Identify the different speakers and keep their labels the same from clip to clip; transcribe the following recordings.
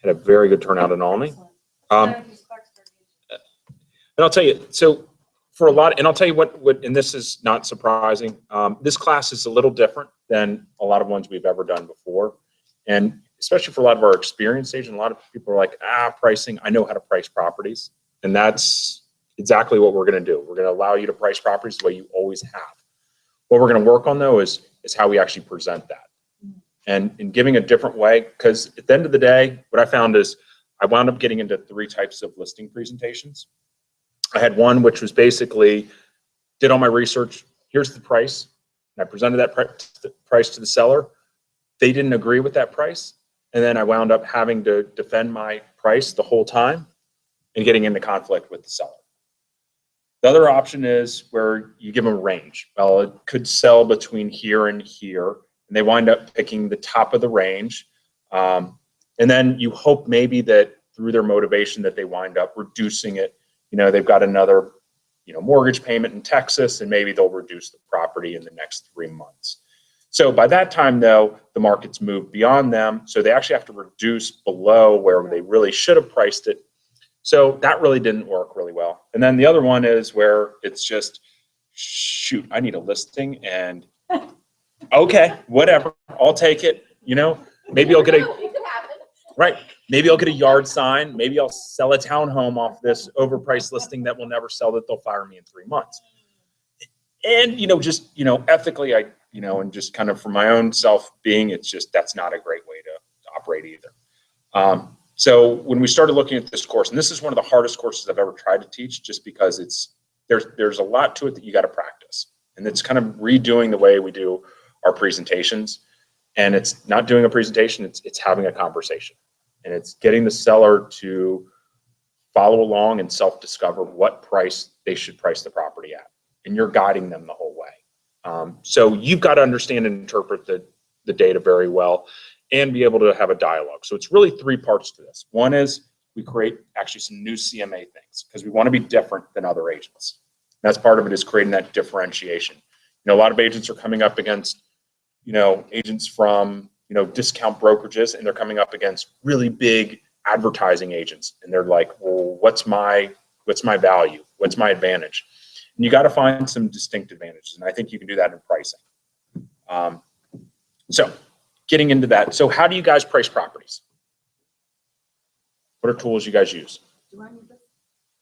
Speaker 1: Had a very good turnout in Alney. And I'll tell you, so for a lot, and I'll tell you what, and this is not surprising, this class is a little different than a lot of ones we've ever done before. And especially for a lot of our experienced agents, a lot of people are like, pricing, I know how to price properties. And that's exactly what we're going to do. We're going to allow you to price properties the way you always have. What we're going to work on, though, is how we actually present that. And in giving a different way, because at the end of the day, what I found is I wound up getting into 3 types of listing presentations. I had one which was basically, did all my research, here's the price, and I presented that price to the seller. They didn't agree with that price, and then I wound up having to defend my price the whole time and getting into conflict with the seller. The other option is where you give them a range. Well, it could sell between here and here, and they wind up picking the top of the range. And then you hope maybe that through their motivation that they wind up reducing it. You know, they've got another, mortgage payment in Texas, and maybe they'll reduce the property in the next 3 months. So by that time, though, the market's moved beyond them. So they actually have to reduce below where they really should have priced it. So that really didn't work really well. And then the other one is where it's just, shoot, I need a listing, and okay, whatever, I'll take it. Maybe I'll get maybe I'll get a yard sign. Maybe I'll sell a townhome off this overpriced listing that will never sell, that they'll fire me in 3 months. And, ethically, and just kind of for my own self-being, it's just, that's not a great way to operate either. So when we started looking at this course, and this is one of the hardest courses I've ever tried to teach, just because there's a lot to it that you got to practice. And it's kind of redoing the way we do our presentations. And it's not doing a presentation, it's having a conversation. And it's getting the seller to follow along and self-discover what price they should price the property at. And you're guiding them the whole way. So you've got to understand and interpret the data very well and be able to have a dialogue. So it's really 3 parts to this. One is we create actually some new CMA things because we want to be different than other agents. That's part of it, is creating that differentiation. A lot of agents are coming up against, agents from, discount brokerages, and they're coming up against really big advertising agents. And they're like, well, what's my value? What's my advantage? And you got to find some distinct advantages. And I think you can do that in pricing. So getting into that. So how do you guys price properties? What are tools you guys use?
Speaker 2: Do I need this?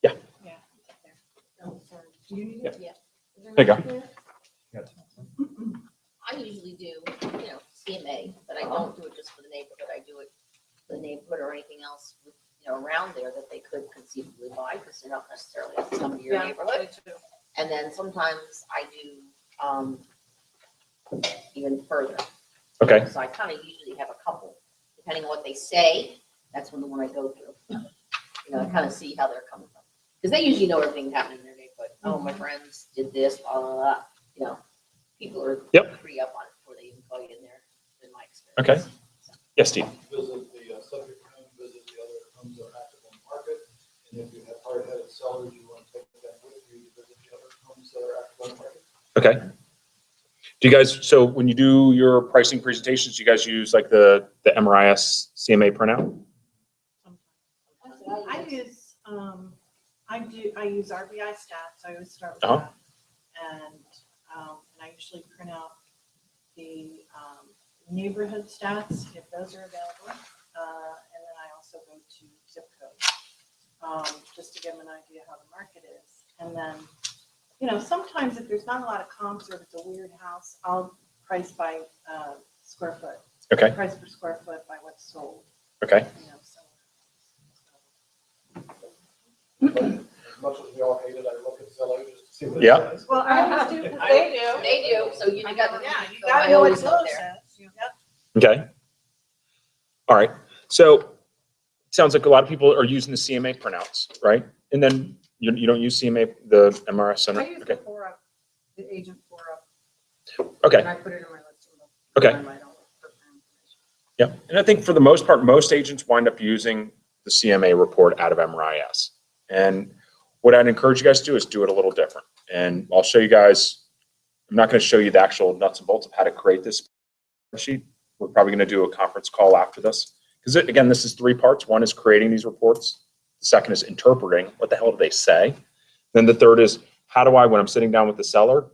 Speaker 1: Yeah.
Speaker 2: Yeah. Oh, sorry. Do you need it?
Speaker 3: Yeah.
Speaker 1: There you go.
Speaker 3: I usually do, CMA, but I don't do it just for the neighborhood. I do it for the neighborhood or anything else, around there that they could conceivably buy, because they're not necessarily have to come to your neighborhood. And then sometimes I do even further.
Speaker 1: Okay.
Speaker 3: So I kind of usually have a couple, depending on what they say. That's when the one I go through. I kind of see how they're coming from, because they usually know everything happening in their neighborhood. Oh, my friends did this, blah, blah, blah. People are pretty up on it before they even call you in there, in my experience.
Speaker 1: Okay. Yes, Steve.
Speaker 4: Visit the subject home, visit the other homes that are active on the market. And if you have hard-headed sellers, you want to take them with you to visit the other homes that are active on the market.
Speaker 1: Okay. Do you guys, so when you do your pricing presentations, do you guys use like the MRIS CMA printout?
Speaker 2: I use RBI stats. I always start with that. And I usually print out the neighborhood stats if those are available. And then I also go to zip code just to give them an idea how the market is. And then, sometimes if there's not a lot of comps or if it's a weird house, I'll price by square foot.
Speaker 1: Okay.
Speaker 2: Price per square foot by what's sold.
Speaker 1: Okay.
Speaker 4: As much as we all hate it, I look at Zillow just to see what it says.
Speaker 2: Well, I always do. They do.
Speaker 3: They do. So you got to,
Speaker 2: you got to know what Zillow says. Yep.
Speaker 1: Okay. All right. So it sounds like a lot of people are using the CMA printouts, right? And then you don't use CMA, the MRS Center?
Speaker 2: I use the 4UP, the agent 4UP.
Speaker 1: Okay.
Speaker 2: And I put it in my list.
Speaker 1: Okay. Yeah. And I think for the most part, most agents wind up using the CMA report out of MRIS. And what I'd encourage you guys to do is do it a little different. And I'll show you guys, I'm not going to show you the actual nuts and bolts of how to create this spreadsheet. We're probably going to do a conference call after this because again, this is three parts. One is creating these reports. The second is interpreting what the hell do they say. Then the third is how do I, when I'm sitting down with the seller,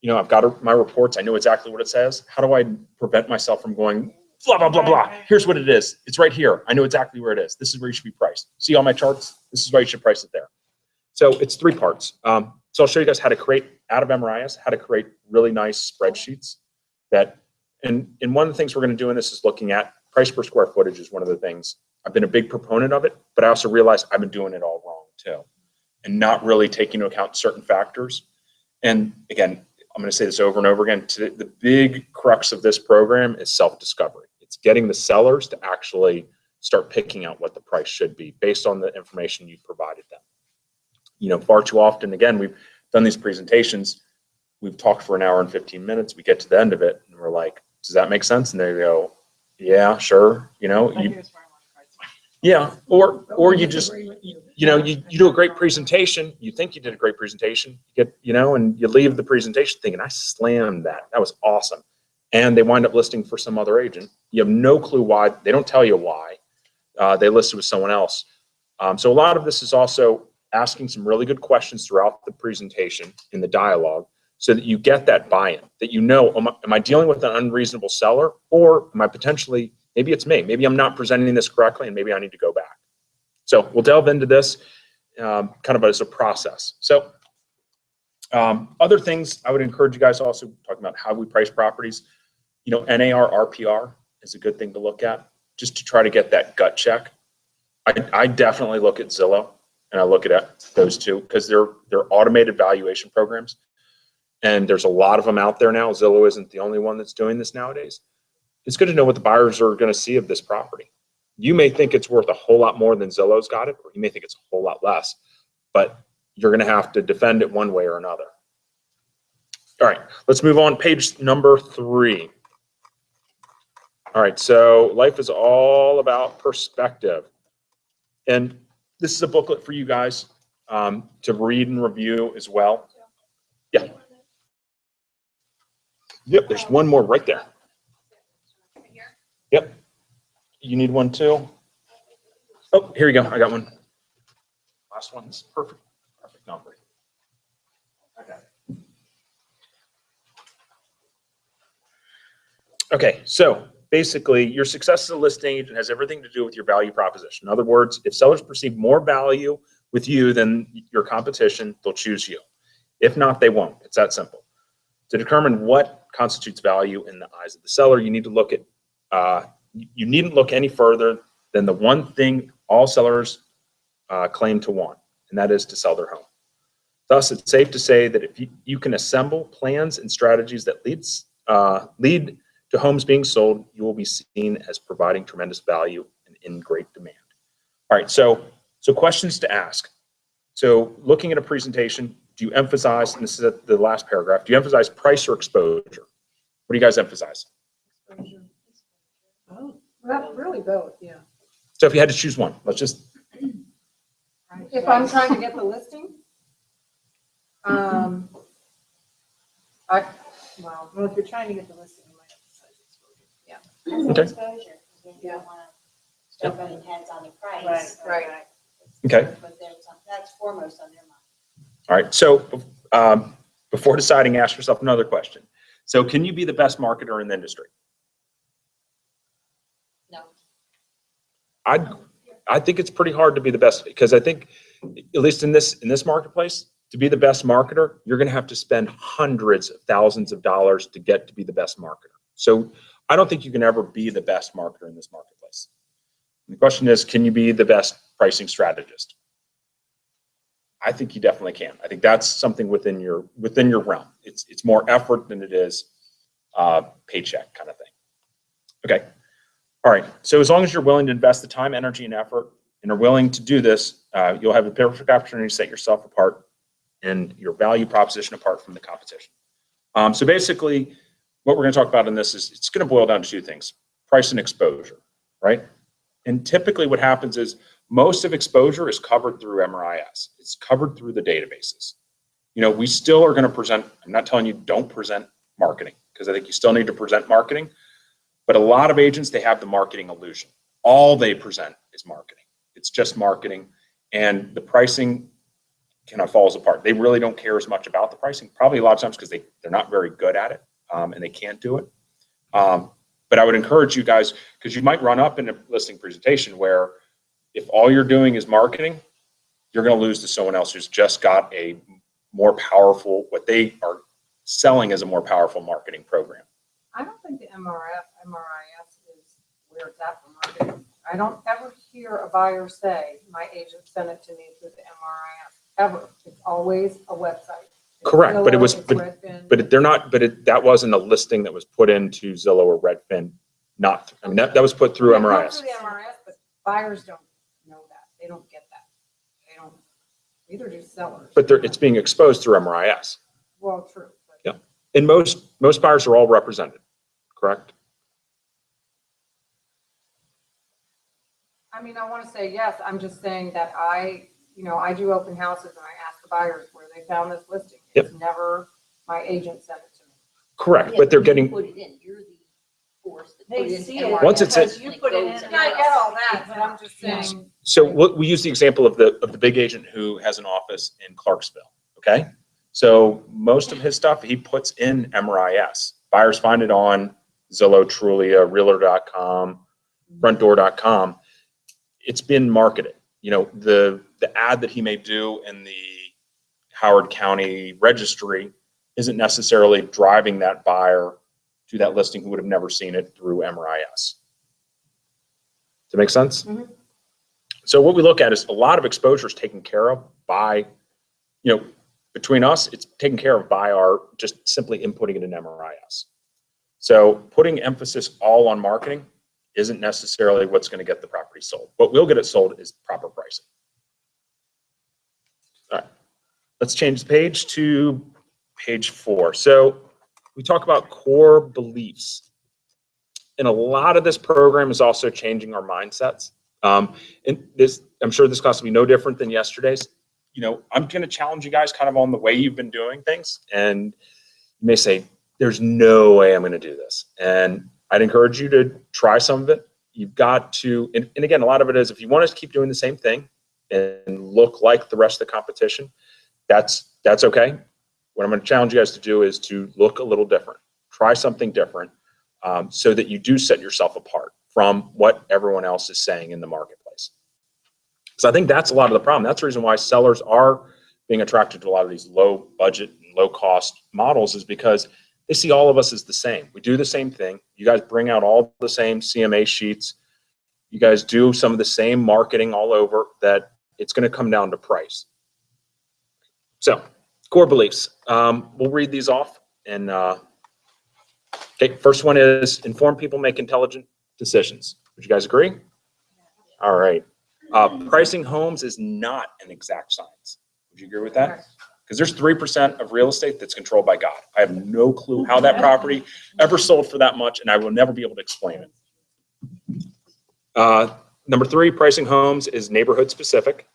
Speaker 1: I've got my reports. I know exactly what it says. How do I prevent myself from going blah, blah, blah, blah. Here's what it is. It's right here. I know exactly where it is. This is where you should be priced. See all my charts? This is why you should price it there. So it's three parts. So I'll show you guys how to create out of MRIS, how to create really nice spreadsheets that, and one of the things we're going to do in this is looking at price per square footage is one of the things. I've been a big proponent of it, but I also realize I've been doing it all wrong too, and not really taking into account certain factors. And again, I'm going to say this over and over again. The big crux of this program is self-discovery. It's getting the sellers to actually start picking out what the price should be based on the information you've provided them. Far too often, again, we've done these presentations. We've talked for an hour and 15 minutes. We get to the end of it and we're like, does that make sense? And they go, yeah, sure. Yeah. Or you just, you do a great presentation. You think you did a great presentation, and you leave the presentation thinking, I slammed that. That was awesome. And they wind up listing for some other agent. You have no clue why. They don't tell you why. They listed with someone else. So a lot of this is also asking some really good questions throughout the presentation in the dialogue so that you get that buy-in, that am I dealing with an unreasonable seller, or am I potentially, maybe it's me, maybe I'm not presenting this correctly and maybe I need to go back. So we'll delve into this kind of as a process. So other things I would encourage you guys also talking about how we price properties. NAR, RPR is a good thing to look at just to try to get that gut check. I definitely look at Zillow and I look at those two because they're automated valuation programs. And there's a lot of them out there now. Zillow isn't the only one that's doing this nowadays. It's good to know what the buyers are going to see of this property. You may think it's worth a whole lot more than Zillow's got it, or you may think it's a whole lot less, but you're going to have to defend it one way or another. All right, let's move on. Page number 3. All right, so life is all about perspective. And this is a booklet for you guys to read and review as well. Yeah. Yep, there's one more right there. Yep. You need one too? Oh, here you go. I got one. Last one. This is perfect. Perfect number. Okay. Okay, so basically, your success as a listing agent has everything to do with your value proposition. In other words, if sellers perceive more value with you than your competition, they'll choose you. If not, they won't. It's that simple. To determine what constitutes value in the eyes of the seller, you need to look at, you needn't look any further than the one thing all sellers claim to want, and that is to sell their home. Thus, it's safe to say that if you can assemble plans and strategies that lead to homes being sold, you will be seen as providing tremendous value and in great demand. All right, so questions to ask. So looking at a presentation, do you emphasize, and this is at the last paragraph, do you emphasize price or exposure? What do you guys emphasize?
Speaker 5: Oh, well, really both, yeah.
Speaker 1: So if you had to choose one, let's just.
Speaker 5: If I'm trying to get the listing, well, if you're trying to get the listing, you might emphasize exposure. Yeah.
Speaker 1: Okay.
Speaker 2: Exposure, because you don't want to start butting heads on the price.
Speaker 5: Right.
Speaker 1: Okay.
Speaker 2: But that's foremost on their mind.
Speaker 1: All right, so before deciding, ask yourself another question. So can you be the best marketer in the industry?
Speaker 3: No.
Speaker 1: I think it's pretty hard to be the best, because I think, at least in this marketplace, to be the best marketer, you're going to have to spend hundreds of thousands of dollars to get to be the best marketer. So I don't think you can ever be the best marketer in this marketplace. The question is, can you be the best pricing strategist? I think you definitely can. I think that's something within your realm. It's more effort than it is paycheck kind of thing. Okay. All right. So as long as you're willing to invest the time, energy, and effort, and are willing to do this, you'll have a perfect opportunity to set yourself apart and your value proposition apart from the competition. So basically, what we're going to talk about in this is it's going to boil down to two things: price and exposure, right? And typically what happens is most of exposure is covered through MRIS. It's covered through the databases. We still are going to present. I'm not telling you don't present marketing, because I think you still need to present marketing. But a lot of agents, they have the marketing illusion. all they present is marketing. It's just marketing, and the pricing kind of falls apart. They really don't care as much about the pricing, probably a lot of times because they're not very good at it, and they can't do it. But I would encourage you guys, because you might run up in a listing presentation where if all you're doing is marketing, you're going to lose to someone else who's just got a more powerful, what they are selling as a more powerful marketing program.
Speaker 5: I don't think the MRIS is where it's at for marketing. I don't ever hear a buyer say, my agent sent it to me through the MRIS, ever. It's always a website. It's
Speaker 1: Correct, but it
Speaker 5: Zillow,
Speaker 1: was,
Speaker 5: it's Redfin.
Speaker 1: but they're not, that wasn't a listing that was put into Zillow or Redfin. Not, I mean, that was put through
Speaker 5: Yeah, not
Speaker 1: MRIS.
Speaker 5: through the MRIS, but buyers don't know that. They don't get that. They don't, either do sellers.
Speaker 1: But it's being exposed through MRIS.
Speaker 5: Well, true. but-
Speaker 1: Yeah. And most buyers are all represented, correct?
Speaker 5: I mean, I want to say yes. I'm just saying that I do open houses and I ask the buyers where they found this listing. It's never my agent sent it to me.
Speaker 1: Correct,
Speaker 3: Yeah,
Speaker 1: but they're
Speaker 3: you
Speaker 1: getting,
Speaker 3: Put it in, you're the force that
Speaker 2: They
Speaker 3: put it in.
Speaker 2: see it
Speaker 1: Once it's in-
Speaker 2: because you put it in.
Speaker 3: And
Speaker 5: Yeah, I get all that, but I'm just saying.
Speaker 1: so we use the example of the big agent who has an office in Clarksville, okay? So most of his stuff, he puts in MRIS. Buyers find it on Zillow, Trulia, Realtor.com, Frontdoor.com. It's been marketed. The ad that he may do in the Howard County registry isn't necessarily driving that buyer to that listing who would have never seen it through MRIS. Does that make sense?
Speaker 5: Mhm.
Speaker 1: So what we look at is a lot of exposure is taken care of by, between us, it's taken care of by our just simply inputting it in MRIS. So putting emphasis all on marketing isn't necessarily what's going to get the property sold. What will get it sold is proper pricing. All right, let's change the page to page 4. So we talk about core beliefs. And a lot of this program is also changing our mindsets. And I'm sure this class will be no different than yesterday's. I'm going to challenge you guys kind of on the way you've been doing things. And you may say, there's no way I'm going to do this. And I'd encourage you to try some of it. You've got to, and again, a lot of it is if you want to keep doing the same thing and look like the rest of the competition, that's okay. What I'm going to challenge you guys to do is to look a little different, try something different, so that you do set yourself apart from what everyone else is saying in the marketplace. So I think that's a lot of the problem. That's the reason why sellers are being attracted to a lot of these low budget and low cost models, is because they see all of us as the same. We do the same thing. You guys bring out all the same CMA sheets. You guys do some of the same marketing all over, that it's going to come down to price. So core beliefs. We'll read these off. And okay, first one is informed people make intelligent decisions. Would you guys agree? All right. Pricing homes is not an exact science. Would you agree with that? Because there's 3% of real estate that's controlled by God. I have no clue how that property ever sold for that much, and I will never be able to explain it. Number 3, pricing homes is neighborhood specific,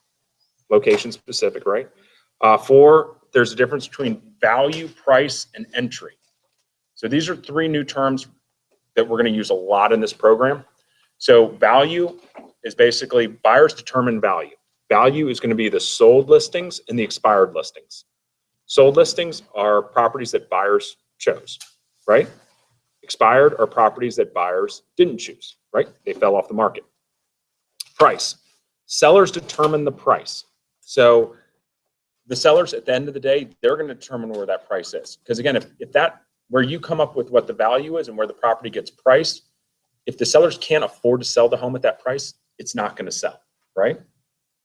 Speaker 1: location specific, right? 4, there's a difference between value, price, and entry. So these are 3 new terms that we're going to use a lot in this program. So value is basically buyers determine value. Value is going to be the sold listings and the expired listings. Sold listings are properties that buyers chose, right? Expired are properties that buyers didn't choose, right? They fell off the market. Price. Sellers determine the price. So the sellers, at the end of the day, they're going to determine where that price is. Because again, if that, where you come up with what the value is and where the property gets priced, if the sellers can't afford to sell the home at that price, it's not going to sell, right?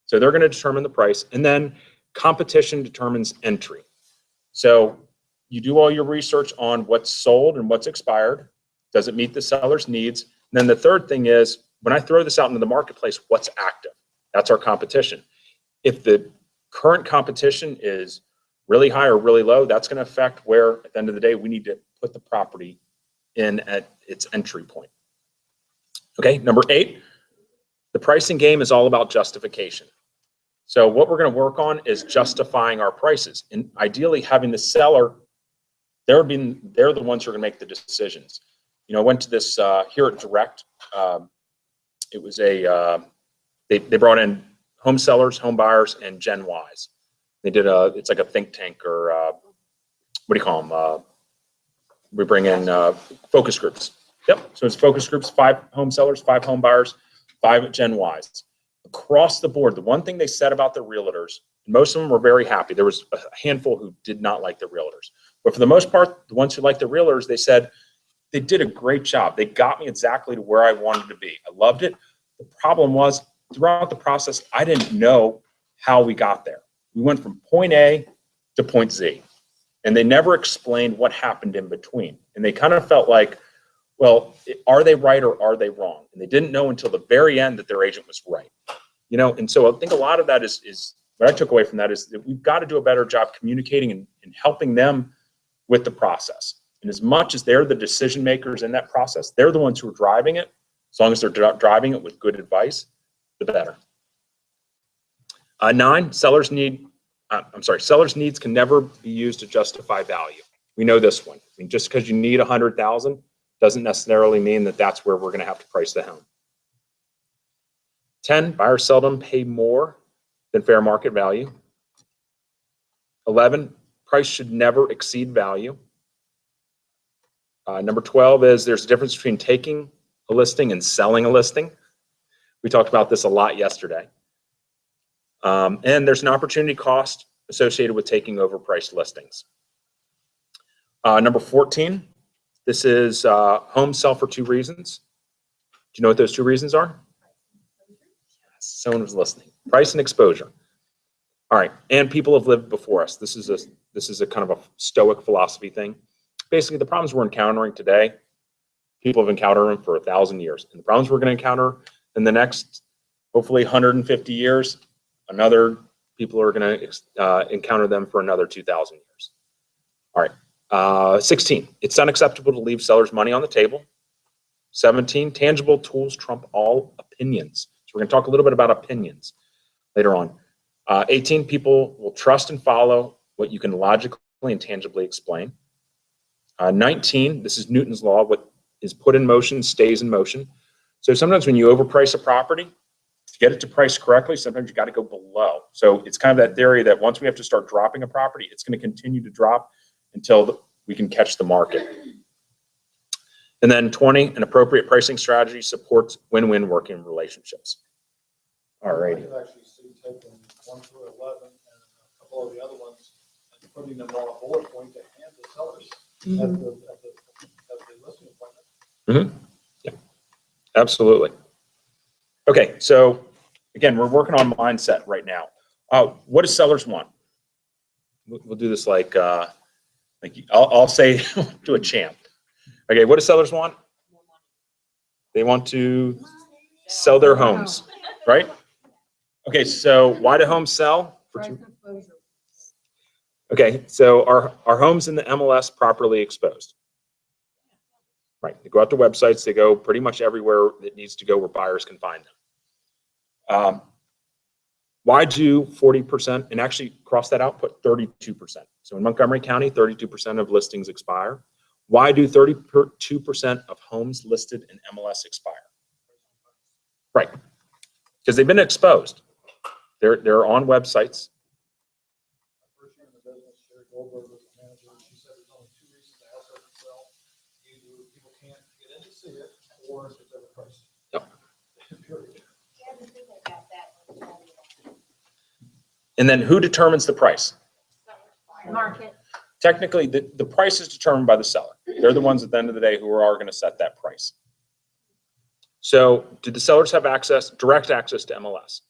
Speaker 1: So they're going to determine the price. And then competition determines entry. So you do all your research on what's sold and what's expired. Does it meet the seller's needs? And then the third thing is, when I throw this out into the marketplace, what's active? That's our competition. If the current competition is really high or really low, that's going to affect where, at the end of the day, we need to put the property in at its entry point. Okay, number 8, the pricing game is all about justification. So what we're going to work on is justifying our prices, and ideally having the seller, they're the ones who are going to make the decisions. I went to this here at Direct it was they brought in home sellers, home buyers, and Gen Ys. They did it's like a think tank, or what do you call them? We bring in focus groups. Yep. So it's focus groups: 5 home sellers, 5 home buyers, 5 Gen Ys. Across the board, the one thing they said about the realtors, most of them were very happy. There was a handful who did not like the realtors, but for the most part, the ones who liked the realtors, they said they did a great job. They got me exactly to where I wanted to be. I loved it. The problem was, throughout the process, I didn't know how we got there. We went from point A to point Z, and they never explained what happened in between. And they kind of felt like, well, are they right or are they wrong? And they didn't know until the very end that their agent was right. You know, and so I think a lot of that is what I took away from that, is that we've got to do a better job communicating and helping them with the process. And as much as they're the decision makers in that process, they're the ones who are driving it. As long as they're driving it with good advice, the better. 9, sellers needs can never be used to justify value. We know this one. I mean, just because you need 100,000 doesn't necessarily mean that that's where we're going to have to price the home. 10, buyers seldom pay more than fair market value. 11, price should never exceed value. Number 12 is there's a difference between taking a listing and selling a listing. We talked about this a lot yesterday. And there's an opportunity cost associated with taking overpriced listings. Number 14, this is homes sell for 2 reasons. Do you know what those 2 reasons are? Someone was listening. Price and exposure. All right, and people have lived before us. This is a kind of a stoic philosophy thing. Basically, the problems we're encountering today, people have encountered them for 1,000 years. And the problems we're going to encounter in the next, hopefully, 150 years, people are going to encounter them for another 2,000 years. All right, 16, it's unacceptable to leave sellers money on the table. 17, tangible tools trump all opinions. So we're going to talk a little bit about opinions later on. 18, people will trust and follow what you can logically and tangibly explain. 19, this is Newton's law: what is put in motion stays in motion. So sometimes when you overprice a property, to get it to price correctly, sometimes you got to go below. So it's kind of that theory that once we have to start dropping a property, it's going to continue to drop until we can catch the market. And then 20, an appropriate pricing strategy supports win-win working relationships. All righty.
Speaker 4: I can actually see taking 1 through 11 and a couple of the other ones and putting them on a bullet point to hand the sellers at the listing appointment.
Speaker 1: Yeah, absolutely. Okay, so again, we're working on mindset right now. What do sellers want? We'll do this like I'll say to a champ. Okay, what do sellers want? They want to sell their homes, right? Okay, so why do homes sell?
Speaker 5: Price and exposure.
Speaker 1: Okay, so are homes in the MLS properly exposed? Right, they go out to websites, they go pretty much everywhere that needs to go where buyers can find them. Why do 40%, and actually cross that out, put 32%. So in Montgomery County, 32% of listings expire. Why do 32% of homes listed in MLS expire? Right, because they've been exposed. They're on websites.
Speaker 4: First year in the business, Sherry Goldberg was the manager, and she said there's only 2 reasons the house doesn't sell. Either people can't get in to see it, or it's overpriced.
Speaker 1: Yep.
Speaker 4: Period.
Speaker 1: And then who determines the price?
Speaker 5: Market.
Speaker 1: Technically, the price is determined by the seller. They're the ones at the end of the day who are going to set that price. So do the sellers have direct access to MLS?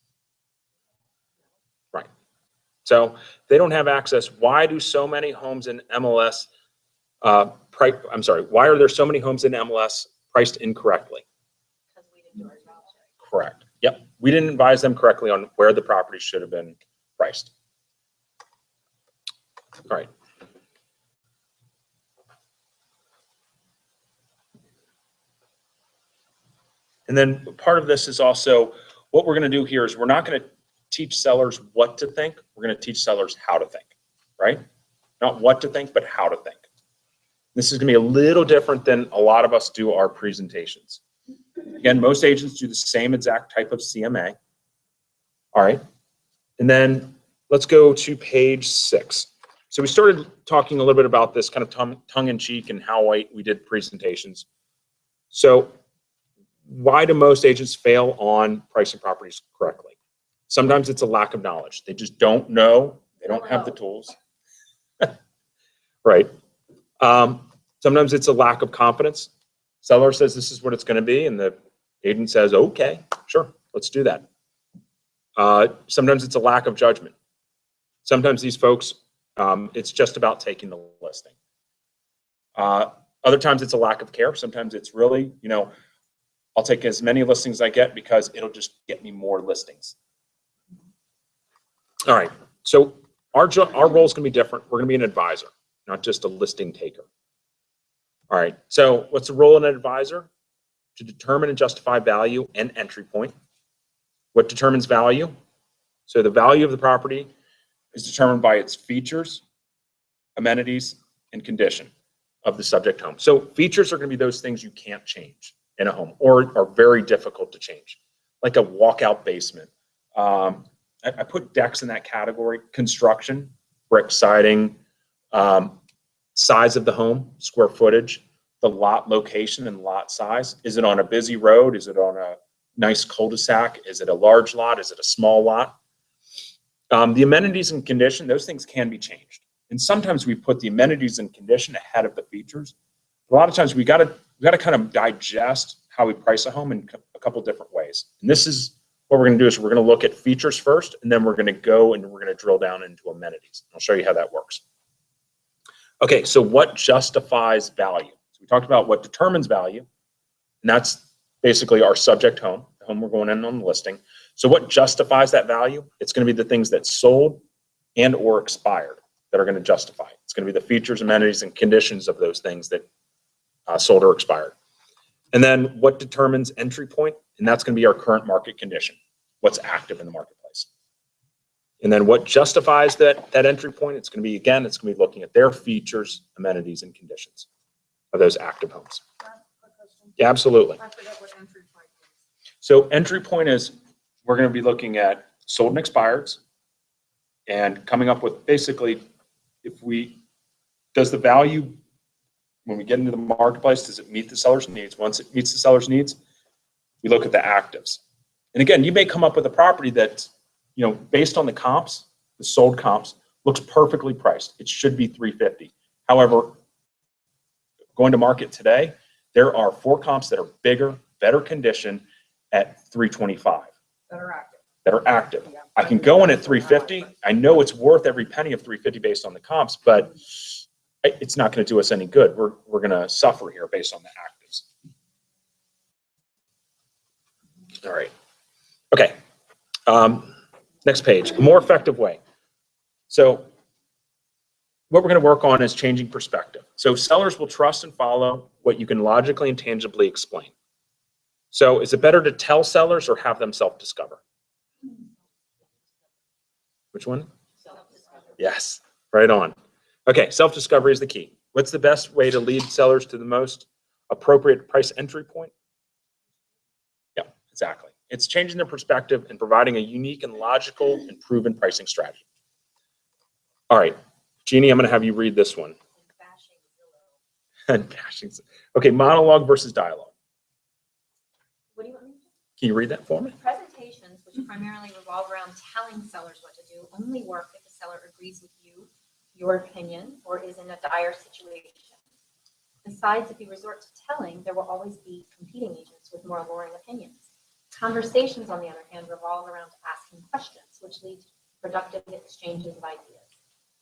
Speaker 1: Right. So if they don't have access, why do so many homes in MLS, why are there so many homes in MLS priced incorrectly?
Speaker 3: Because we didn't do our job right.
Speaker 1: Correct. Yep. We didn't advise them correctly on where the property should have been priced. All right. And then part of this is also what we're going to do here is we're not going to teach sellers what to think. We're going to teach sellers how to think, right? Not what to think, but how to think. This is going to be a little different than a lot of us do our presentations. Again, most agents do the same exact type of CMA. All right. And then let's go to page 6. So we started talking a little bit about this kind of tongue in cheek and how we did presentations. So why do most agents fail on pricing properties correctly? Sometimes it's a lack of knowledge. They just don't know. They don't have the tools. Right. Sometimes it's a lack of confidence. Seller says this is what it's going to be, and the agent says, okay, sure, let's do that. Sometimes it's a lack of judgment. Sometimes these folks, it's just about taking the listing. Other times it's a lack of care. Sometimes it's really, I'll take as many listings as I get because it'll just get me more listings. All right, so our role is going to be different. We're going to be an advisor, not just a listing taker. All right, so what's the role of an advisor? To determine and justify value and entry point. What determines value? So the value of the property is determined by its features, amenities, and condition of the subject home. So features are going to be those things you can't change in a home or are very difficult to change, like a walkout basement. I put decks in that category. Construction, brick siding, size of the home, square footage, the lot location and lot size. Is it on a busy road? Is it on a nice cul-de-sac? Is it a large lot? Is it a small lot? The amenities and condition, those things can be changed. And sometimes we put the amenities and condition ahead of the features. A lot of times we got to kind of digest how we price a home in a couple different ways. And this is what we're going to do is we're going to look at features first, and then we're going to go and we're going to drill down into amenities. I'll show you how that works. Okay, so what justifies value? So we talked about what determines value, and that's basically our subject home, the home we're going in on the listing. So what justifies that value? It's going to be the things that sold and or expired that are going to justify it. It's going to be the features, amenities, and conditions of those things that sold or expired. And then what determines entry point? And that's going to be our current market condition, what's active in the marketplace. And then what justifies that entry point? It's going to be, again, it's going to be looking at their features, amenities, and conditions of those active homes. Yeah, absolutely.
Speaker 5: I forget what entry point is.
Speaker 1: So entry point is, we're going to be looking at sold and expireds and coming up with basically, does the value, when we get into the marketplace, does it meet the seller's needs? Once it meets the seller's needs, we look at the actives. And again, you may come up with a property that, based on the comps, the sold comps, looks perfectly priced. It should be $350. However, going to market today, there are 4 comps that are bigger, better condition at $325. That are active.
Speaker 5: Yeah.
Speaker 1: I can go in at $350. I know it's worth every penny of $350 based on the comps, but it's not going to do us any good. We're going to suffer here based on the actives. All right. Okay. Next page. A more effective way. So what we're going to work on is changing perspective. So sellers will trust and follow what you can logically and tangibly explain. So is it better to tell sellers or have them self-discover? Which one?
Speaker 3: Self-discovery.
Speaker 1: Yes, right on. Okay, self-discovery is the key. What's the best way to lead sellers to the most appropriate price entry point? Yeah, exactly. It's changing their perspective and providing a unique and logical and proven pricing strategy. All right, Jeannie, I'm going to have you read this one. And bashing. Okay, monologue versus dialogue.
Speaker 6: What do you want me to do?
Speaker 1: Can you read that for me?
Speaker 6: Presentations, which primarily revolve around telling sellers what to do, only work if the seller agrees with you, your opinion, or is in a dire situation. Besides, if you resort to telling, there will always be competing agents with more alluring opinions. Conversations, on the other hand, revolve around asking questions, which lead to productive exchanges of ideas.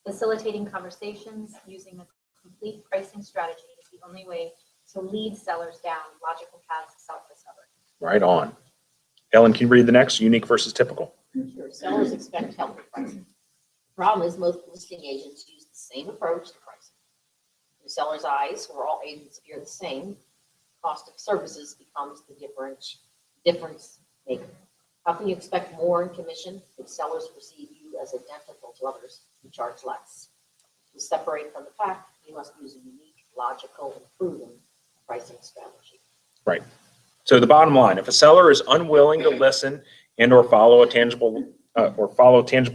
Speaker 6: Facilitating conversations using a complete pricing strategy is the only way to lead sellers down logical paths to self-discovery.
Speaker 1: Right on. Ellen, can you read the next? Unique versus typical.
Speaker 3: Sure, sellers expect healthy pricing. Problem is, most listing agents use the same approach to pricing. In the seller's eyes, where all agents appear the same, cost of services becomes the difference maker. How can you expect more in commission if sellers perceive you as identical to others who charge less? To separate from the pack, you must use a unique, logical, and proven pricing strategy.
Speaker 1: Right. So the bottom line, if a seller is unwilling to listen and or follow tangible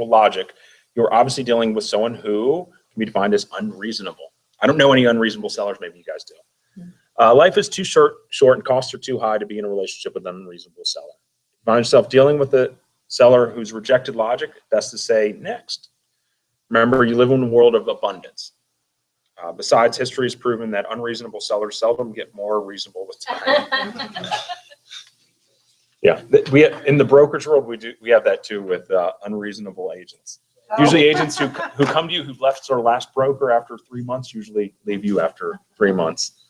Speaker 1: logic, you're obviously dealing with someone who can be defined as unreasonable. I don't know any unreasonable sellers, maybe you guys do. Life is too short and costs are too high to be in a relationship with an unreasonable seller. If you find yourself dealing with a seller who's rejected logic, best to say next. Remember, you live in a world of abundance. Besides, history has proven that unreasonable sellers seldom get more reasonable with time. Yeah, in the brokerage world, we have that too with unreasonable agents. Usually agents who come to you who've left their last broker after 3 months usually leave you after 3 months.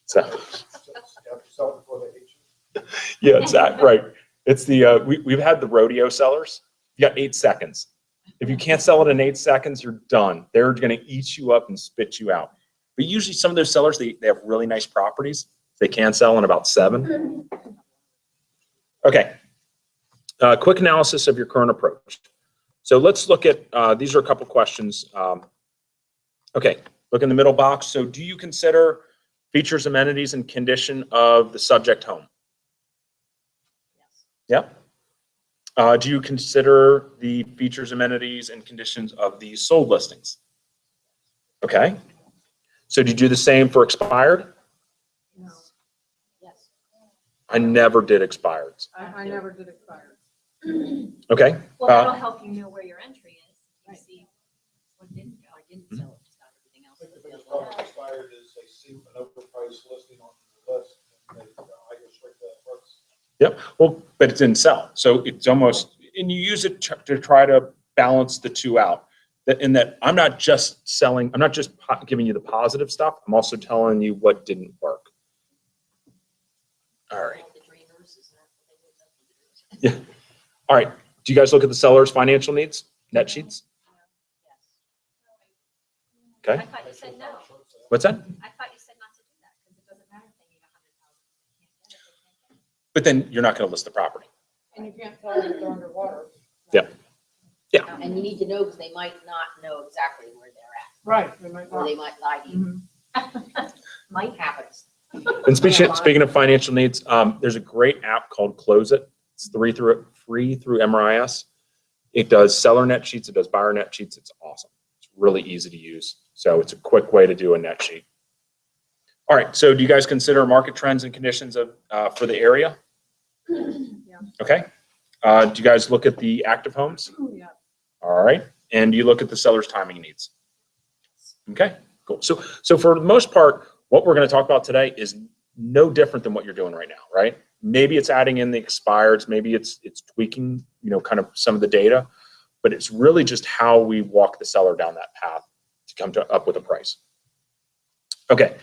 Speaker 1: So
Speaker 4: You have to sell before they hate you.
Speaker 1: yeah, exactly right. It's the we've had the rodeo sellers. You got 8 seconds. If you can't sell it in 8 seconds, you're done. They're going to eat you up and spit you out. But usually some of those sellers, they have really nice properties. They can sell in about 7. Okay. Quick analysis of your current approach. So let's look at, these are a couple questions. Okay, look in the middle box. So do you consider features, amenities, and condition of the subject home?
Speaker 3: Yes.
Speaker 1: Yep. Do you consider the features, amenities, and conditions of the sold listings? Okay. So do you do the same for expired?
Speaker 5: No,
Speaker 3: Yes.
Speaker 1: I never did expireds.
Speaker 5: I never did expire.
Speaker 1: Okay.
Speaker 6: Well, that'll help you know where your entry is. You see what didn't go.
Speaker 3: I didn't sell it, just got everything else.
Speaker 4: I think the biggest problem with expired is they see an overpriced listing on the list, and they, I go straight to that first.
Speaker 1: Yep. Well, but it didn't sell. So it's almost, and you use it to try to balance the two out. In that I'm not just selling, I'm not just giving you the positive stuff. I'm also telling you what didn't work. All right.
Speaker 3: The dreamers, is that what they do?
Speaker 1: Yeah. All right. Do you guys look at the seller's financial needs, net sheets?
Speaker 3: Yes.
Speaker 1: Okay.
Speaker 6: I thought you said no.
Speaker 1: What's that?
Speaker 6: I thought you said not to do that because it doesn't matter if they need 100,000. They can't get it. They can't get it.
Speaker 1: But then you're not going to list the property.
Speaker 5: And you can't tell if they're underwater.
Speaker 1: Yep.
Speaker 3: And you need to know, because they might not know exactly where they're at,
Speaker 5: Right, they might
Speaker 3: or
Speaker 5: not.
Speaker 3: they might lie to you.
Speaker 5: Mhm.
Speaker 3: Might happen.
Speaker 1: And speaking of financial needs, there's a great app called Close It. It's free through MRIS. It does seller net sheets. It does buyer net sheets. It's awesome. It's really easy to use. So it's a quick way to do a net sheet. All right. So do you guys consider market trends and conditions of for the area?
Speaker 5: Yeah.
Speaker 1: Okay. Do you guys look at the active homes?
Speaker 5: Yeah.
Speaker 1: All right. And do you look at the seller's timing needs? Okay, cool. So for the most part, what we're going to talk about today is no different than what you're doing right now, right? Maybe it's adding in the expireds, maybe it's tweaking, kind of some of the data, but it's really just how we walk the seller down that path to come up with a price. Okay.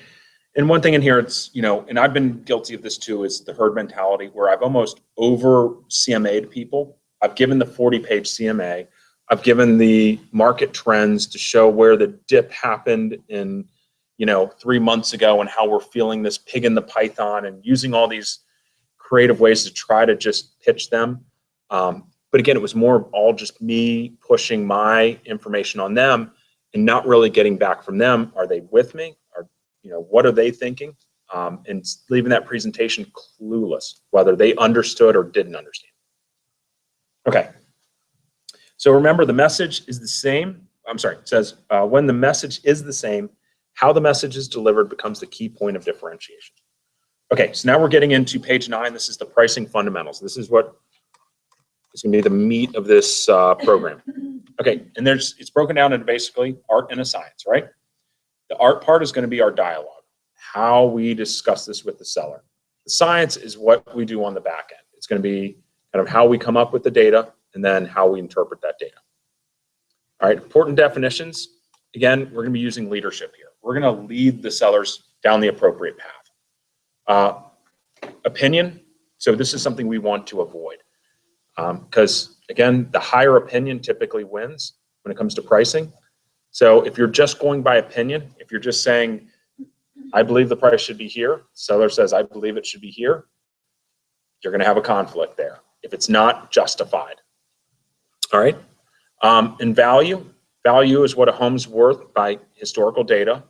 Speaker 1: And one thing in here, it's, and I've been guilty of this too, is the herd mentality where I've almost over CMA'd people. I've given the 40-page CMA. I've given the market trends to show where the dip happened in, 3 months ago and how we're feeling this pig in the python and using all these creative ways to try to just pitch them. But again, it was more all just me pushing my information on them and not really getting back from them. Are they with me? What are they thinking? And leaving that presentation clueless, whether they understood or didn't understand. Okay. So remember, the message is the same. I'm sorry, it says when the message is the same, how the message is delivered becomes the key point of differentiation. Okay, so now we're getting into page 9. This is the pricing fundamentals. This is what is going to be the meat of this program. Okay, and it's broken down into basically art and a science, right? The art part is going to be our dialogue, how we discuss this with the seller. The science is what we do on the back end. It's going to be kind of how we come up with the data and then how we interpret that data. All right, important definitions. Again, we're going to be using leadership here. We're going to lead the sellers down the appropriate path. Opinion. So this is something we want to avoid because, again, the higher opinion typically wins when it comes to pricing. So if you're just going by opinion, if you're just saying, I believe the price should be here, seller says, I believe it should be here, you're going to have a conflict there if it's not justified. All right. And value is what a home's worth by historical data.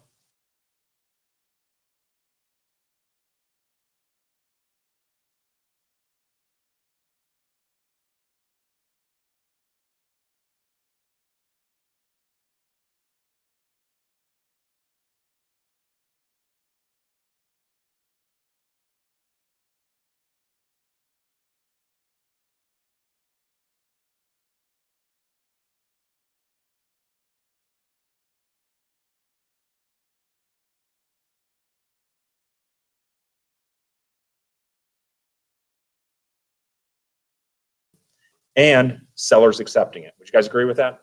Speaker 1: and sellers accepting it. Would you guys agree with that?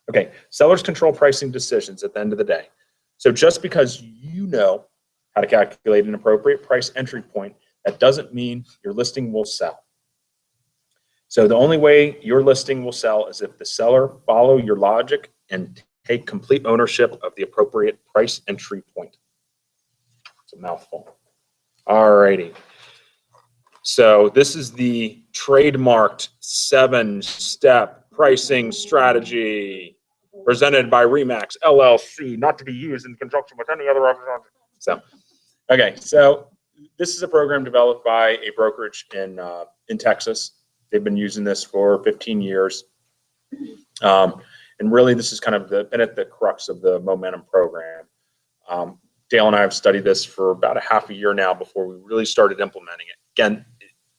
Speaker 1: Okay, sellers control pricing decisions at the end of the day. So just because you know how to calculate an appropriate price entry point, that doesn't mean your listing will sell. So the only way your listing will sell is if the seller follow your logic and take complete ownership of the appropriate price entry point. It's a mouthful. All righty. So this is the trademarked 7-step pricing strategy presented by Remax LLC, not to be used in conjunction with any other organization. So, okay, so this is a program developed by a brokerage in Texas. They've been using this for 15 years. And really, this is kind of been at the crux of the Momentum program. Dale and I have studied this for about a half a year now before we really started implementing it. Again,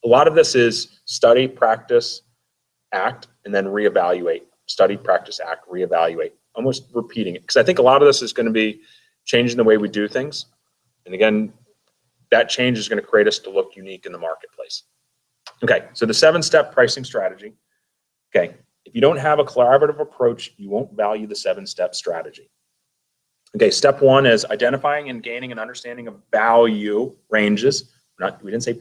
Speaker 1: a lot of this is study, practice, act, and then reevaluate. Study, practice, act, reevaluate. Almost repeating it. Because I think a lot of this is going to be changing the way we do things. And again, that change is going to create us to look unique in the marketplace. Okay, so the 7-step pricing strategy. Okay, if you don't have a collaborative approach, you won't value the 7-step strategy. Okay, step 1 is identifying and gaining an understanding of value ranges. We didn't say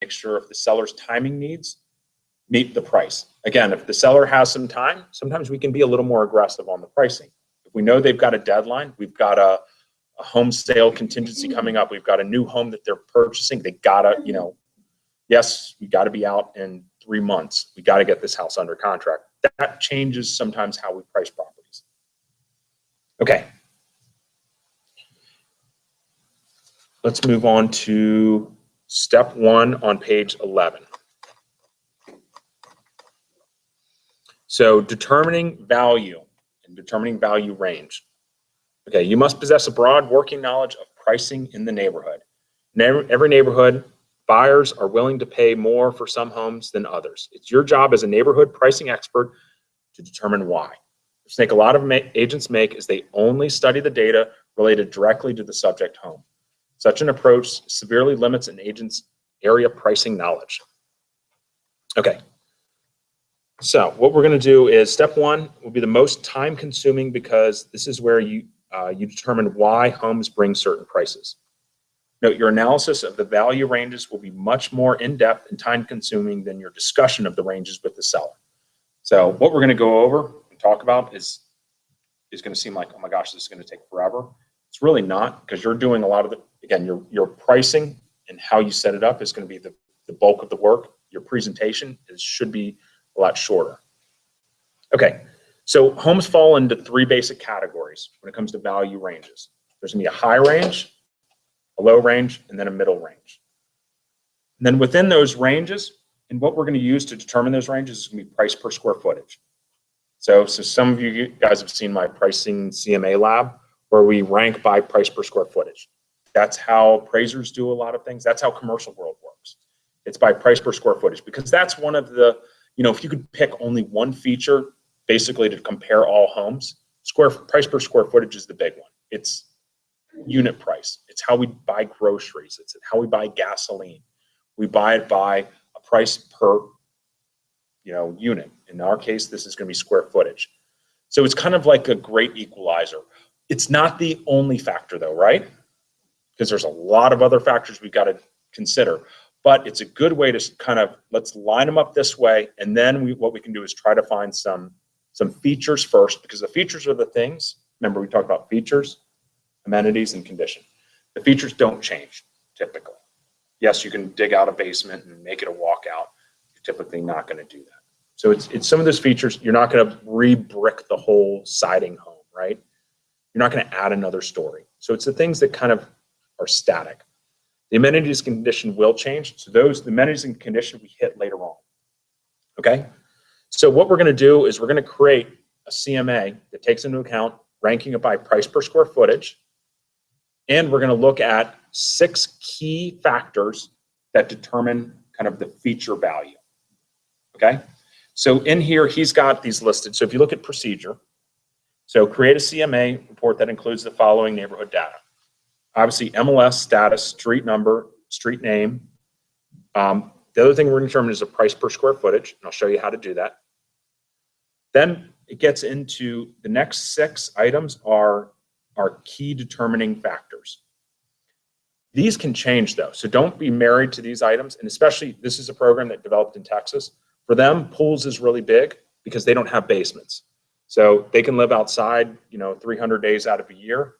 Speaker 1: make sure if the seller's timing needs meet the price. Again, if the seller has some time, sometimes we can be a little more aggressive on the pricing. If we know they've got a deadline, we've got a home sale contingency coming up, we've got a new home that they're purchasing, they gotta, yes, we gotta be out in 3 months. We gotta get this house under contract. That changes sometimes how we price properties. Okay. Let's move on to step 1 on page 11. So determining value and determining value range. Okay, you must possess a broad working knowledge of pricing in the neighborhood. In every neighborhood, buyers are willing to pay more for some homes than others. It's your job as a neighborhood pricing expert to determine why. The mistake a lot of agents make is they only study the data related directly to the subject home. Such an approach severely limits an agent's area pricing knowledge. Okay. So what we're going to do is step 1 will be the most time consuming because this is where you determine why homes bring certain prices. Note your analysis of the value ranges will be much more in-depth and time consuming than your discussion of the ranges with the seller. So what we're going to go over and talk about is going to seem like, oh my gosh, this is going to take forever. It's really not, because you're doing a lot of the, again, your pricing and how you set it up is going to be the bulk of the work. Your presentation should be a lot shorter. Okay, so homes fall into 3 basic categories when it comes to value ranges. There's going to be a high range, a low range, and then a middle range. And then within those ranges, and what we're going to use to determine those ranges is going to be price per square footage. So some of you guys have seen my pricing CMA lab, where we rank by price per square footage. That's how appraisers do a lot of things. That's how commercial world works. It's by price per square footage, because that's one of the, if you could pick only one feature basically to compare all homes, price per square footage is the big one. It's unit price. It's how we buy groceries. It's how we buy gasoline. We buy it by a price per, unit. In our case, this is going to be square footage. So it's kind of like a great equalizer. It's not the only factor though, right? Because there's a lot of other factors we've got to consider. But it's a good way to kind of, let's line them up this way. And then what we can do is try to find some features first, because the features are the things. Remember, we talked about features, amenities, and condition. The features don't change typically. Yes, you can dig out a basement and make it a walkout. You're typically not going to do that. So it's some of those features, you're not gonna re-brick the whole siding home, right? You're not gonna add another story. So it's the things that kind of are static. The amenities condition will change. So the amenities and condition we hit later on, okay? So what we're gonna do is we're gonna create a CMA that takes into account ranking it by price per square footage. And we're gonna look at 6 key factors that determine kind of the feature value, okay? So in here, he's got these listed. So if you look at procedure, so create a CMA report that includes the following neighborhood data. Obviously, MLS, status, street number, street name. The other thing we're gonna determine is the price per square footage, and I'll show you how to do that. Then it gets into the next 6 items are key determining factors. These can change though, so don't be married to these items, and especially this is a program that developed in Texas. For them, pools is really big because they don't have basements. So they can live outside, 300 days out of a year,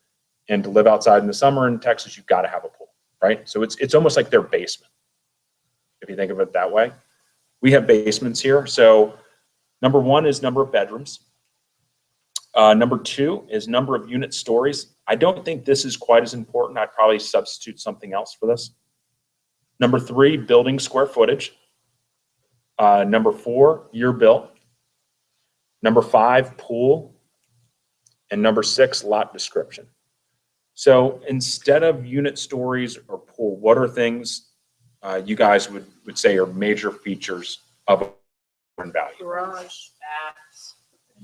Speaker 1: and to live outside in the summer in Texas, you've got to have a pool, right? So it's almost like their basement, if you think of it that way. We have basements here. So number 1 is number of bedrooms. Number 2 is number of unit stories. I don't think this is quite as important. I'd probably substitute something else for this. Number 3, building square footage. Number 4, year built. Number 5, pool. And number 6, lot description. So instead of unit stories or pool, what are things you guys would say are major features of a value?
Speaker 5: Garage, baths,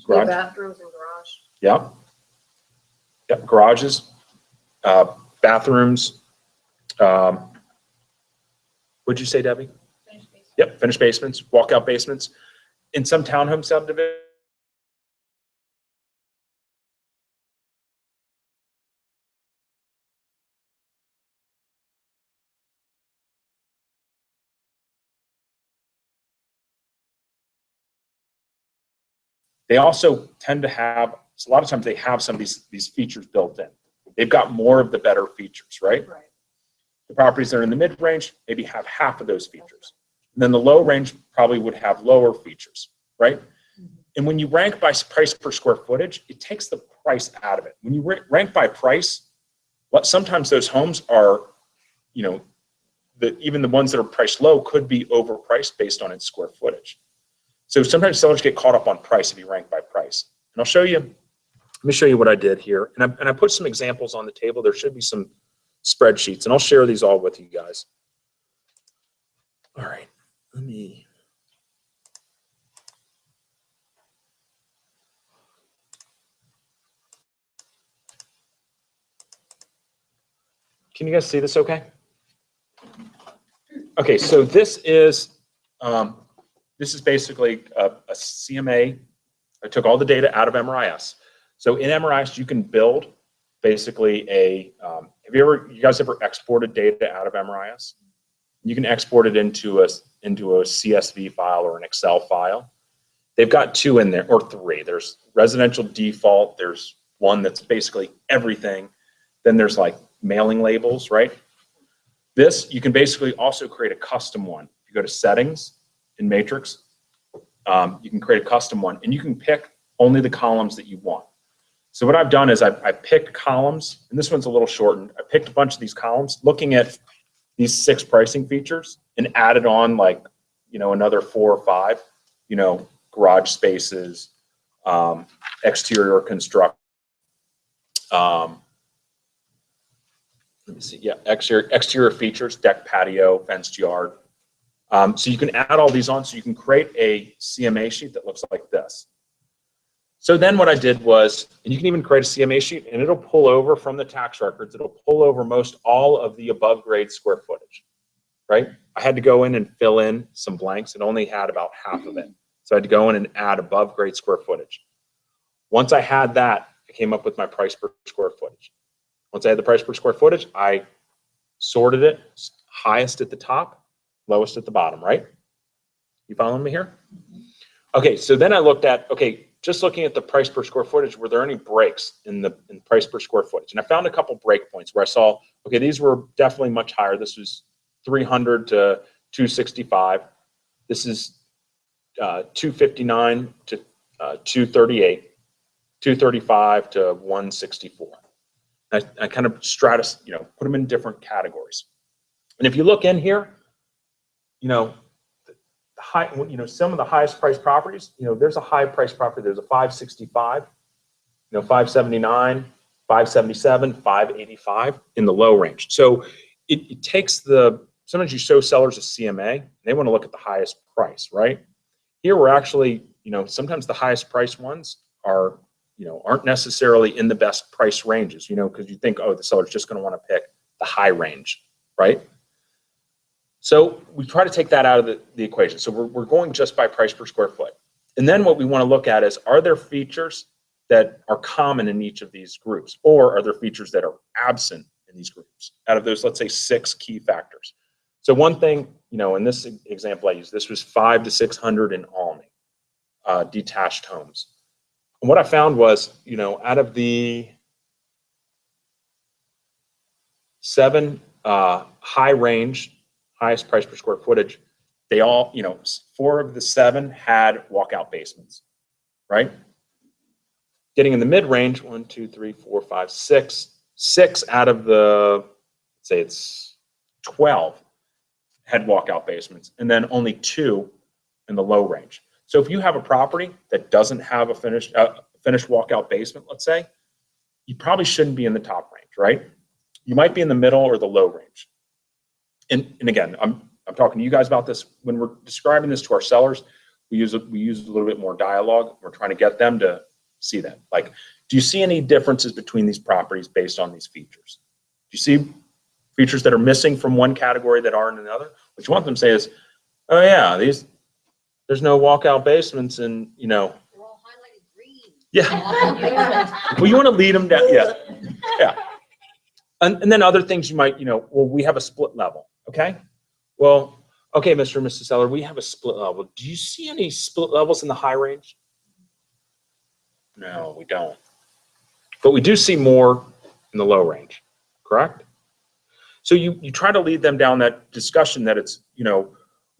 Speaker 1: Garage.
Speaker 5: bathrooms and garage.
Speaker 1: Yeah. Yep, garages, bathrooms. What'd you say, Debbie? Yep, finished basements, walkout basements. In some townhome subdivisions, they also tend to have, so a lot of times they have some of these features built in. They've got more of the better features, right?
Speaker 5: Right.
Speaker 1: The properties that are in the mid-range maybe have half of those features. And then the low range probably would have lower features, right? And when you rank by price per square footage, it takes the price out of it. When you rank by price, sometimes those homes are, even the ones that are priced low could be overpriced based on its square footage. So sometimes sellers get caught up on price if you rank by price. And I'll show you, let me show you what I did here. And I put some examples on the table. There should be some spreadsheets, and I'll share these all with you guys. All right, let me. Can you guys see this okay? Okay, so this is basically a CMA. I took all the data out of MRIS. So in MRIS, you can build basically have you guys ever exported data out of MRIS? You can export it into a CSV file or an Excel file. They've got 2 in there, or 3. There's residential default. There's one that's basically everything. Then there's like mailing labels, right? This, you can basically also create a custom one. If you go to settings in Matrix, you can create a custom one, and you can pick only the columns that you want. So what I've done is I picked columns, and this one's a little shortened. I picked a bunch of these columns, looking at these 6 pricing features, and added on like, another 4 or 5, garage spaces, exterior construct. Let me see. Yeah, exterior features, deck, patio, fenced yard. So you can add all these on, so you can create a CMA sheet that looks like this. So then what I did was, and you can even create a CMA sheet, and it'll pull over from the tax records. It'll pull over most all of the above grade square footage, right? I had to go in and fill in some blanks. It only had about half of it. So I had to go in and add above grade square footage. Once I had that, I came up with my price per square footage. Once I had the price per square footage, I sorted it highest at the top, lowest at the bottom, right? You following me here? Okay, so then I looked at, just looking at the price per square footage, were there any breaks in the price per square footage? And I found a couple break points where I saw, these were definitely much higher. This was 300 to 265. This is 259 to 238, 235 to 164. I kind of put them in different categories. And if you look in here, some of the highest priced properties, there's a high price property. There's a 565, 579, 577, 585 in the low range. So it takes sometimes you show sellers a CMA, they want to look at the highest price, right? Here we're actually, sometimes the highest price ones are, aren't necessarily in the best price ranges, because you think, oh, the seller's just going to want to pick the high range, right? So we try to take that out of the equation. So we're going just by price per square foot. And then what we want to look at is, are there features that are common in each of these groups, or are there features that are absent in these groups out of those, let's say, 6 key factors? So one thing, in this example I used, this was 500 to 600 in Alney, detached homes. And what I found was, out of the 7 high range, highest price per square footage, they all, 4 of the 7 had walkout basements, right? Getting in the mid range, 1, 2, 3, 4, 5, 6. 6 out of the, say it's 12 had walkout basements, and then only 2 in the low range. So if you have a property that doesn't have a finished walkout basement, let's say, you probably shouldn't be in the top range, right? You might be in the middle or the low range. And again, I'm talking to you guys about this. When we're describing this to our sellers, we use a little bit more dialogue. We're trying to get them to see that. Like, do you see any differences between these properties based on these features? Do you see features that are missing from one category that aren't in another? What you want them to say is, oh yeah, there's no walkout basements, and
Speaker 3: They're all highlighted green.
Speaker 1: yeah. Well, you want to lead them down, yeah. And then other things you might, well, we have a split level, okay? Well, okay, Mr. and Mrs. Seller, we have a split level. Do you see any split levels in the high range? No, we don't. But we do see more in the low range, correct? So you try to lead them down that discussion that it's,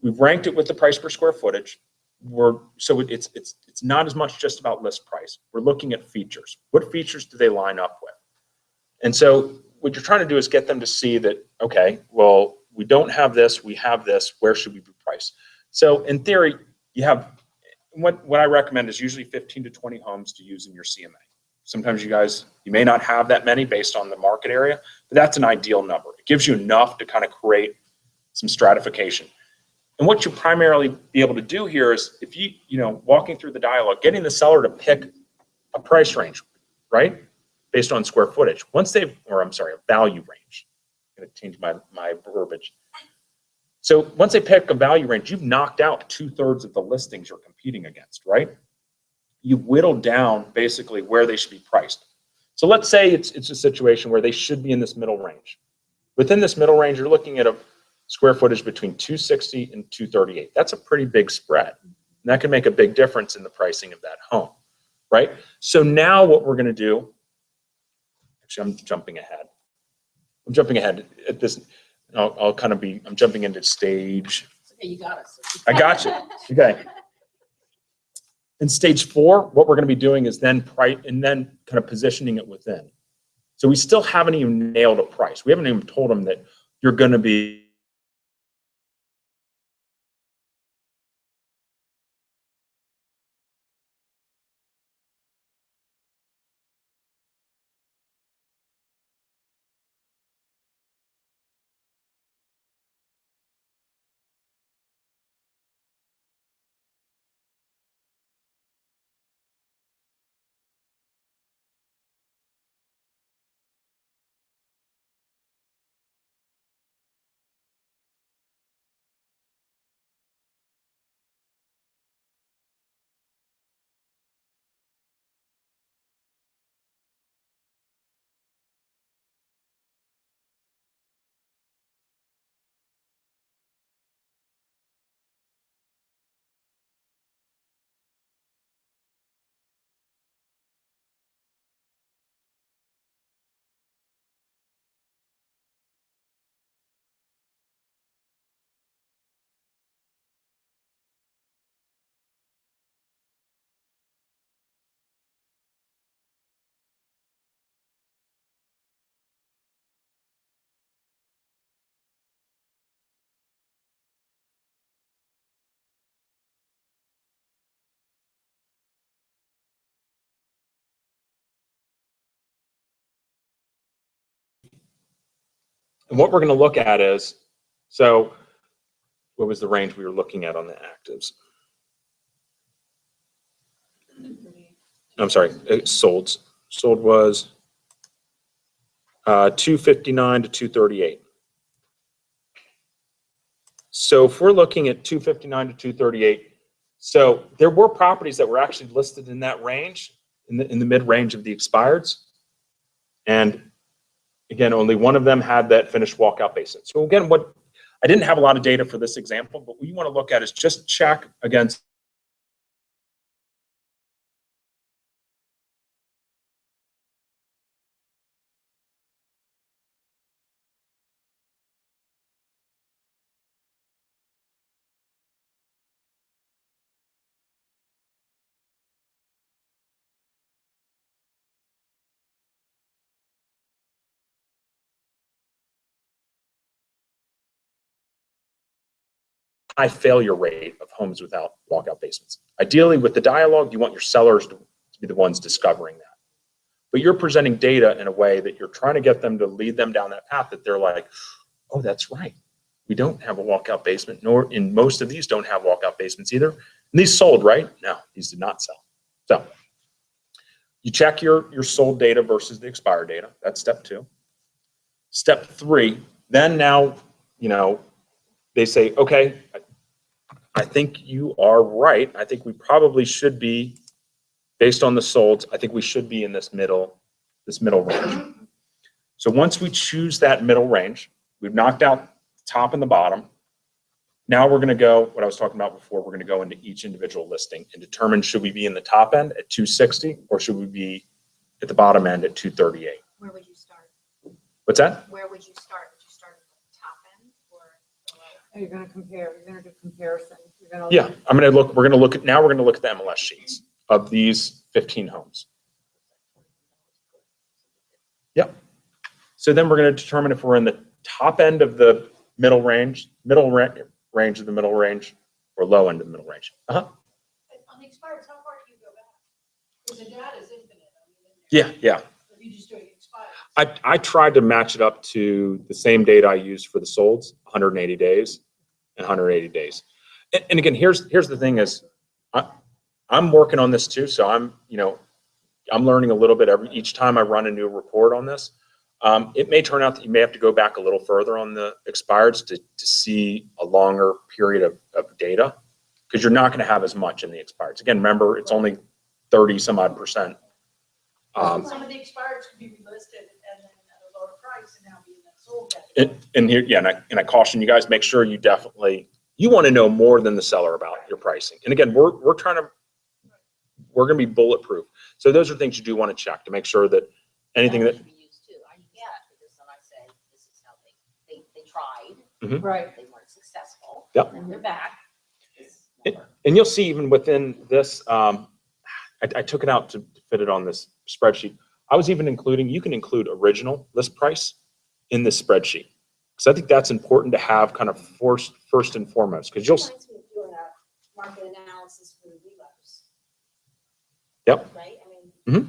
Speaker 1: we've ranked it with the price per square footage. It's not as much just about list price. We're looking at features. What features do they line up with? And so what you're trying to do is get them to see that, okay, well, we don't have this, we have this, where should we be priced? So in theory, you have, what I recommend is usually 15 to 20 homes to use in your CMA. Sometimes you may not have that many based on the market area, but that's an ideal number. It gives you enough to kind of create some stratification. And what you primarily be able to do here is, if walking through the dialogue, getting the seller to pick a price range, right? Based on square footage. A value range. I'm going to change my verbiage. So once they pick a value range, you've knocked out 2/3 of the listings you're competing against, right? You've whittled down basically where they should be priced. So let's say it's a situation where they should be in this middle range. Within this middle range, you're looking at a square footage between 260 and 238. That's a pretty big spread. And that can make a big difference in the pricing of that home, right? So now what we're going to do, actually, I'm jumping ahead at this. I'm jumping into stage.
Speaker 3: Okay, you got us.
Speaker 1: I got you. Okay. In stage 4, what we're going to be doing is then price and then kind of positioning it within. So we still haven't even nailed a price. We haven't even told them that you're going to be And what we're going to look at is, so what was the range we were looking at on the actives? I'm sorry, solds. Sold was 259 to 238. So if we're looking at 259 to 238, so there were properties that were actually listed in that range, in the mid-range of the expireds. And again, only one of them had that finished walkout basement. So again, I didn't have a lot of data for this example, but what you want to look at is just check against high failure rate of homes without walkout basements. Ideally, with the dialogue, you want your sellers to be the ones discovering that. But you're presenting data in a way that you're trying to get them to lead them down that path that they're like, oh, that's right. We don't have a walkout basement, nor in most of these don't have walkout basements either. And these sold, right? No, these did not sell. So you check your sold data versus the expired data. That's step 2. Step 3, then now, they say, okay, I think you are right. I think we probably should be, based on the solds, I think we should be in this middle range. So once we choose that middle range, we've knocked out the top and the bottom. Now we're going to go, what I was talking about before, we're going to go into each individual listing and determine, should we be in the top end at 260 or should we be at the bottom end at 238?
Speaker 6: Where would you start?
Speaker 1: What's that?
Speaker 6: Where would you start? Would you start at the top end or the lower?
Speaker 5: You're gonna compare, you're gonna do comparison. You're gonna.
Speaker 1: Yeah, we're going to look at the MLS sheets of these 15 homes. Yep. So then we're going to determine if we're in the top end of the middle range of the middle range, or low end of the middle range.
Speaker 2: On the expireds, how far do you go back? Because the data is infinite.
Speaker 1: Yeah.
Speaker 2: If you just do it expired.
Speaker 1: I tried to match it up to the same data I used for the solds, 180 days and 180 days. And again, here's the thing is, I'm working on this too, so I'm learning a little bit each time I run a new report on this. It may turn out that you may have to go back a little further on the expireds to see a longer period of data, because you're not going to have as much in the expireds. Again, remember, it's only 30 some odd %.
Speaker 2: Some of the expireds could be relisted and then at a lower price and now be in that sold category.
Speaker 1: And here, yeah, and I caution you guys, make sure you want to know more than the seller about your pricing. And again, we're going to be bulletproof. So those are things you do want to check to make sure that anything that.
Speaker 3: should be used too. I use that because then I say, this is how they tried,
Speaker 5: Right.
Speaker 3: they weren't successful.
Speaker 1: Yep.
Speaker 3: And they're back.
Speaker 1: And you'll see even within this, I took it out to fit it on this spreadsheet. I was even you can include original list price in this spreadsheet. Because I think that's important to have kind of first and foremost, because you'll.
Speaker 7: Reminds me of doing a market analysis for the relevers.
Speaker 1: Yep.
Speaker 7: Right, I mean.
Speaker 1: Mhm.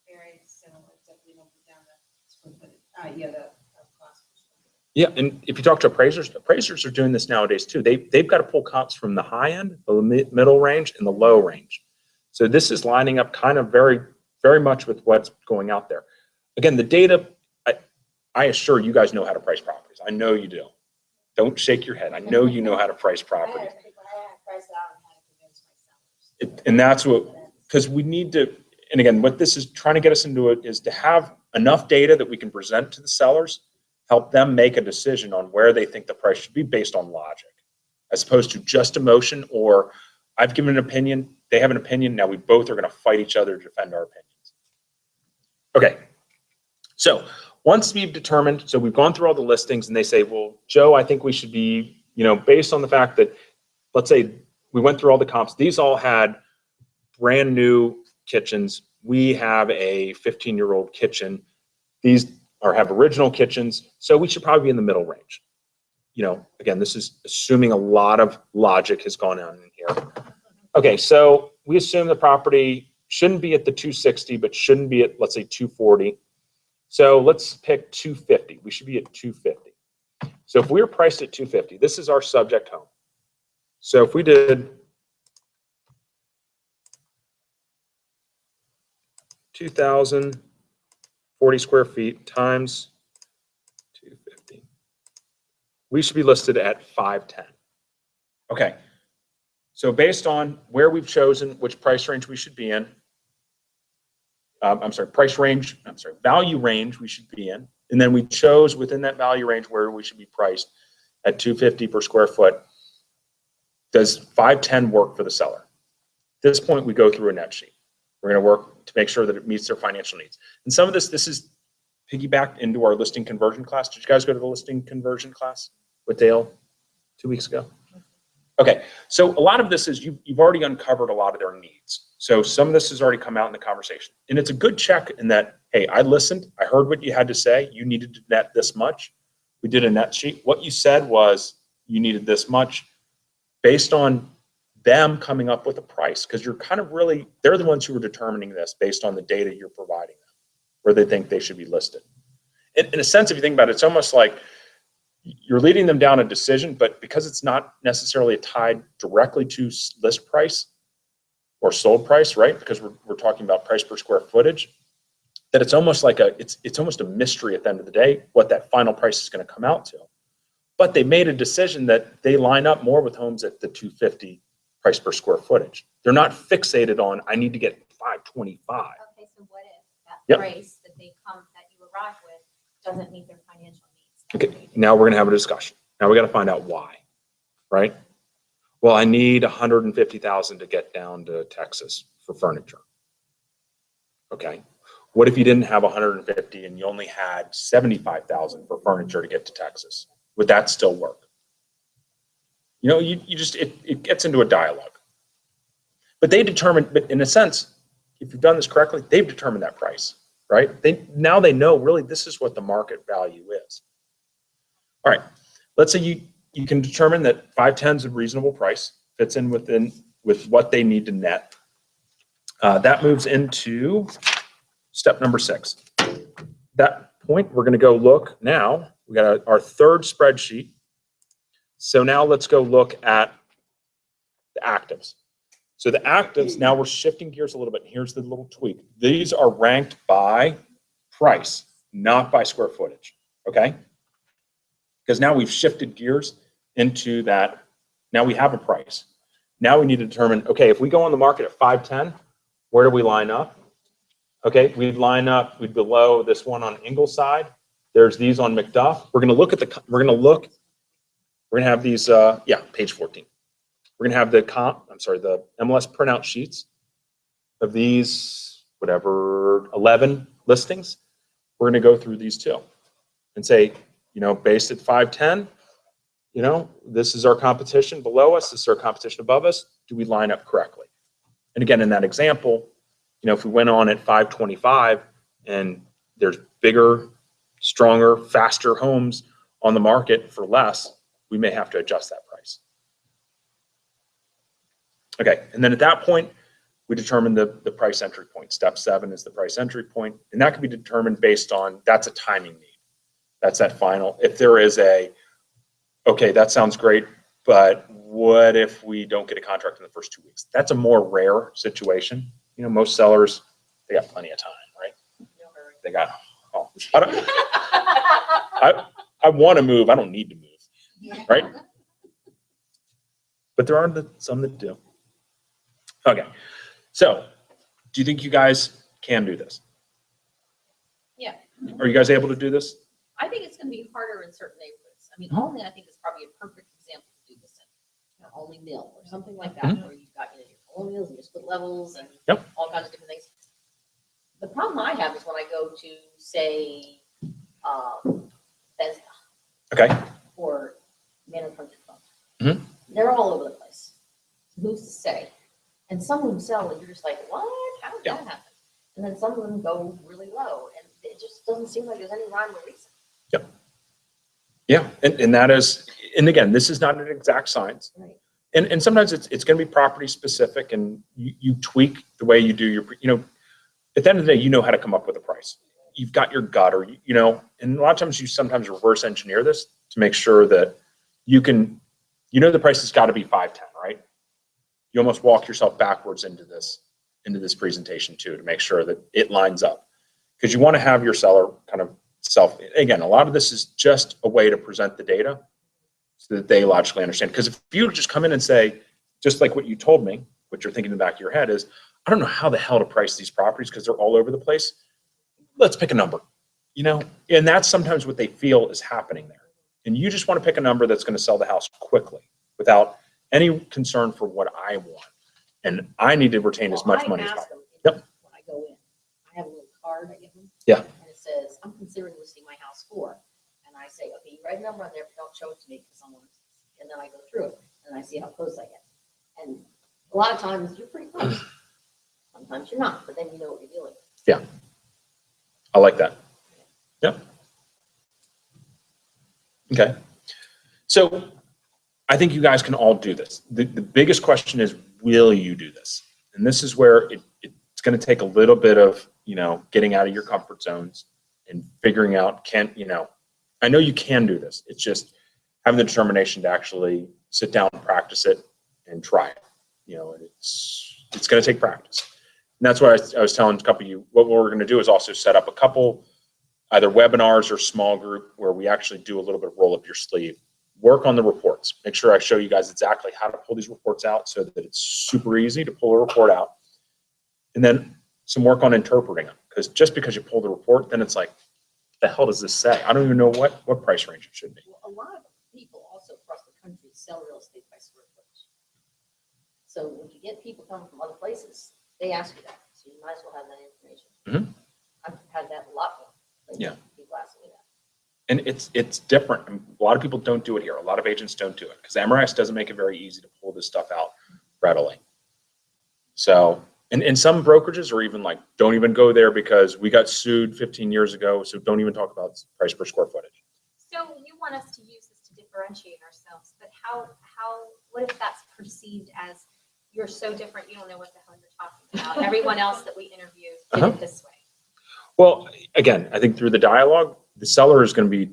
Speaker 7: Very similar, except we don't put down the cost.
Speaker 1: Yeah, and if you talk to appraisers are doing this nowadays too. They've got to pull comps from the high end, the middle range, and the low range. So this is lining up kind of very, very much with what's going out there. Again, the data, I assure you guys know how to price properties. I know you do. Don't shake your head. I know you know how to price properties.
Speaker 7: I had to price it out and had to convince my sellers.
Speaker 1: And that's because we need to, and again, what this is trying to get us into it is to have enough data that we can present to the sellers, help them make a decision on where they think the price should be based on logic, as opposed to just emotion, or I've given an opinion, they have an opinion, now we both are going to fight each other to defend our opinions. Okay, so once we've determined, so we've gone through all the listings and they say, well, Joe, I think we should be, based on the fact that, let's say we went through all the comps, these all had brand new kitchens. We have a 15-year-old kitchen. These have original kitchens. So we should probably be in the middle range. Again, this is assuming a lot of logic has gone on in here. Okay, so we assume the property shouldn't be at the 260, but shouldn't be at, let's say, 240. So let's pick 250. We should be at 250. So if we were priced at 250, this is our subject home. So if we did 2,040 square feet times 250, we should be listed at 510. Okay. So based on where we've chosen which price range we should be in, value range we should be in, and then we chose within that value range where we should be priced at 250 per square foot. Does 510 work for the seller? At this point, we go through a net sheet. We're going to work to make sure that it meets their financial needs. And some of this is piggybacked into our listing conversion class. Did you guys go to the listing conversion class with Dale 2 weeks ago? Okay, so a lot of this is you've already uncovered a lot of their needs. So some of this has already come out in the conversation. And it's a good check in that, hey, I listened, I heard what you had to say, you needed to net this much. We did a net sheet. What you said was you needed this much based on them coming up with a price, because you're kind of really, they're the ones who are determining this based on the data you're providing them, where they think they should be listed. In a sense, if you think about it, it's almost like you're leading them down a decision, but because it's not necessarily tied directly to list price or sold price, right? Because we're talking about price per square footage, that it's almost like it's almost a mystery at the end of the day what that final price is going to come out to. But they made a decision that they line up more with homes at the 250 price per square footage. They're not fixated on, I need to get 525.
Speaker 6: Okay, so what if that
Speaker 1: Yep.
Speaker 6: price that you arrive with doesn't meet their financial needs?
Speaker 1: Okay, now we're going to have a discussion. Now we got to find out why, right? Well, I need 150,000 to get down to Texas for furniture. Okay. What if you didn't have 150 and you only had 75,000 for furniture to get to Texas? Would that still work? You know, it gets into a dialogue. But they determine, but in a sense, if you've done this correctly, they've determined that price, right? Now they know really this is what the market value is. All right, let's say you can determine that 510 is a reasonable price, fits in with what they need to net. That moves into step number 6. That point, we're going to go look now. We got our third spreadsheet. So now let's go look at the actives. So the actives, now we're shifting gears a little bit. Here's the little tweak. These are ranked by price, not by square footage, okay? Because now we've shifted gears into that. Now we have a price. Now we need to determine, okay, if we go on the market at 510, where do we line up? Okay, we'd line up, we'd below this one on Ingleside. There's these on McDuff. We're going to have these, page 14. We're going to have the MLS printout sheets of these, 11 listings. We're going to go through these too and say, based at 510, this is our competition below us, this is our competition above us. Do we line up correctly? And again, in that example, if we went on at 525 and there's bigger, stronger, faster homes on the market for less, we may have to adjust that price. Okay, and then at that point, we determine the price entry point. Step 7 is the price entry point, and that can be determined based on, that's a timing need. That's that final. If there is okay, that sounds great, but what if we don't get a contract in the first 2 weeks? That's a more rare situation. Most sellers, they got plenty of time, right? They got, I want to move. I don't need to move, right? But there are some that do. Okay, so do you think you guys can do this?
Speaker 3: Yeah.
Speaker 1: Are you guys able to do this?
Speaker 3: I think it's going to be harder in certain neighborhoods. I mean, Olney, I think is probably a perfect example to do this in. Olney Mill or something like that, where you've got your colonials and your split levels and all kinds of different things. The problem I have is when I go to, say, Bethesda.
Speaker 1: Okay.
Speaker 3: Or Manor Country Club. They're all over the place. Who's to say? And some of them sell, and you're just like, what? How did that happen? And then some of them go really low, and it just doesn't seem like there's any rhyme or reason.
Speaker 1: Yep. Yeah, and that is, and again, this is not an exact science.
Speaker 3: Right.
Speaker 1: And sometimes it's going to be property specific, and you tweak the way you do your, at the end of the day, how to come up with a price. you've got your gut, or, you know, and a lot of times you sometimes reverse engineer this to make sure that you can, you know, the price has got to be 510, right? You almost walk yourself backwards into this presentation too, to make sure that it lines up. Because you want to have your seller kind of again, a lot of this is just a way to present the data so that they logically understand. Because if you just come in and say, just like what you told me, what you're thinking in the back of your head is, I don't know how the hell to price these properties because they're all over the place. Let's pick a number, you know? And that's sometimes what they feel is happening there. And you just want to pick a number that's going to sell the house quickly without any concern for what I want. And I need to retain as much money as
Speaker 3: I ask
Speaker 1: possible.
Speaker 3: them,
Speaker 1: Yep.
Speaker 3: when I go in, I have a little card I give them.
Speaker 1: Yeah.
Speaker 3: And it says, I'm considering listing my house for, and I say, okay, you write a number on there, but don't show it to me because someone, and then I go through it and I see how close I get. And a lot of times you're pretty close. Sometimes you're not, but then you know what you're dealing with.
Speaker 1: Yeah. I like that. Yep. Okay. So I think you guys can all do this. The biggest question is, will you do this? And this is where it's going to take a little bit of, you know, getting out of your comfort zones and figuring out, I know you can do this. It's just having the determination to actually sit down and practice it and try it. You know, and it's going to take practice. And that's why I was telling a couple of you, what we're going to do is also set up a couple either webinars or small group where we actually do a little bit of roll up your sleeve, work on the reports, make sure I show you guys exactly how to pull these reports out so that it's super easy to pull a report out. And then some work on interpreting them, because just because you pull the report, then it's like, the hell does this say? I don't even know what price range it should be.
Speaker 3: Well, a lot of people also across the country sell real estate by square footage. So when you get people coming from other places, they ask you that. So you might as well have that information.
Speaker 1: Mhm.
Speaker 3: I've had that a lot more. lately.
Speaker 1: Yeah.
Speaker 3: People ask me that.
Speaker 1: And it's different. I mean, a lot of people don't do it here. A lot of agents don't do it because MRS doesn't make it very easy to pull this stuff out readily. So, and some brokerages are even like, don't even go there because we got sued 15 years ago. So don't even talk about price per square footage.
Speaker 6: So you want us to use this to differentiate ourselves, but what if that's perceived as you're so different, you don't know what the hell you're talking about? Everyone else that we interviewed did it this way.
Speaker 1: Well, again, I think through the dialogue, the seller is going to be,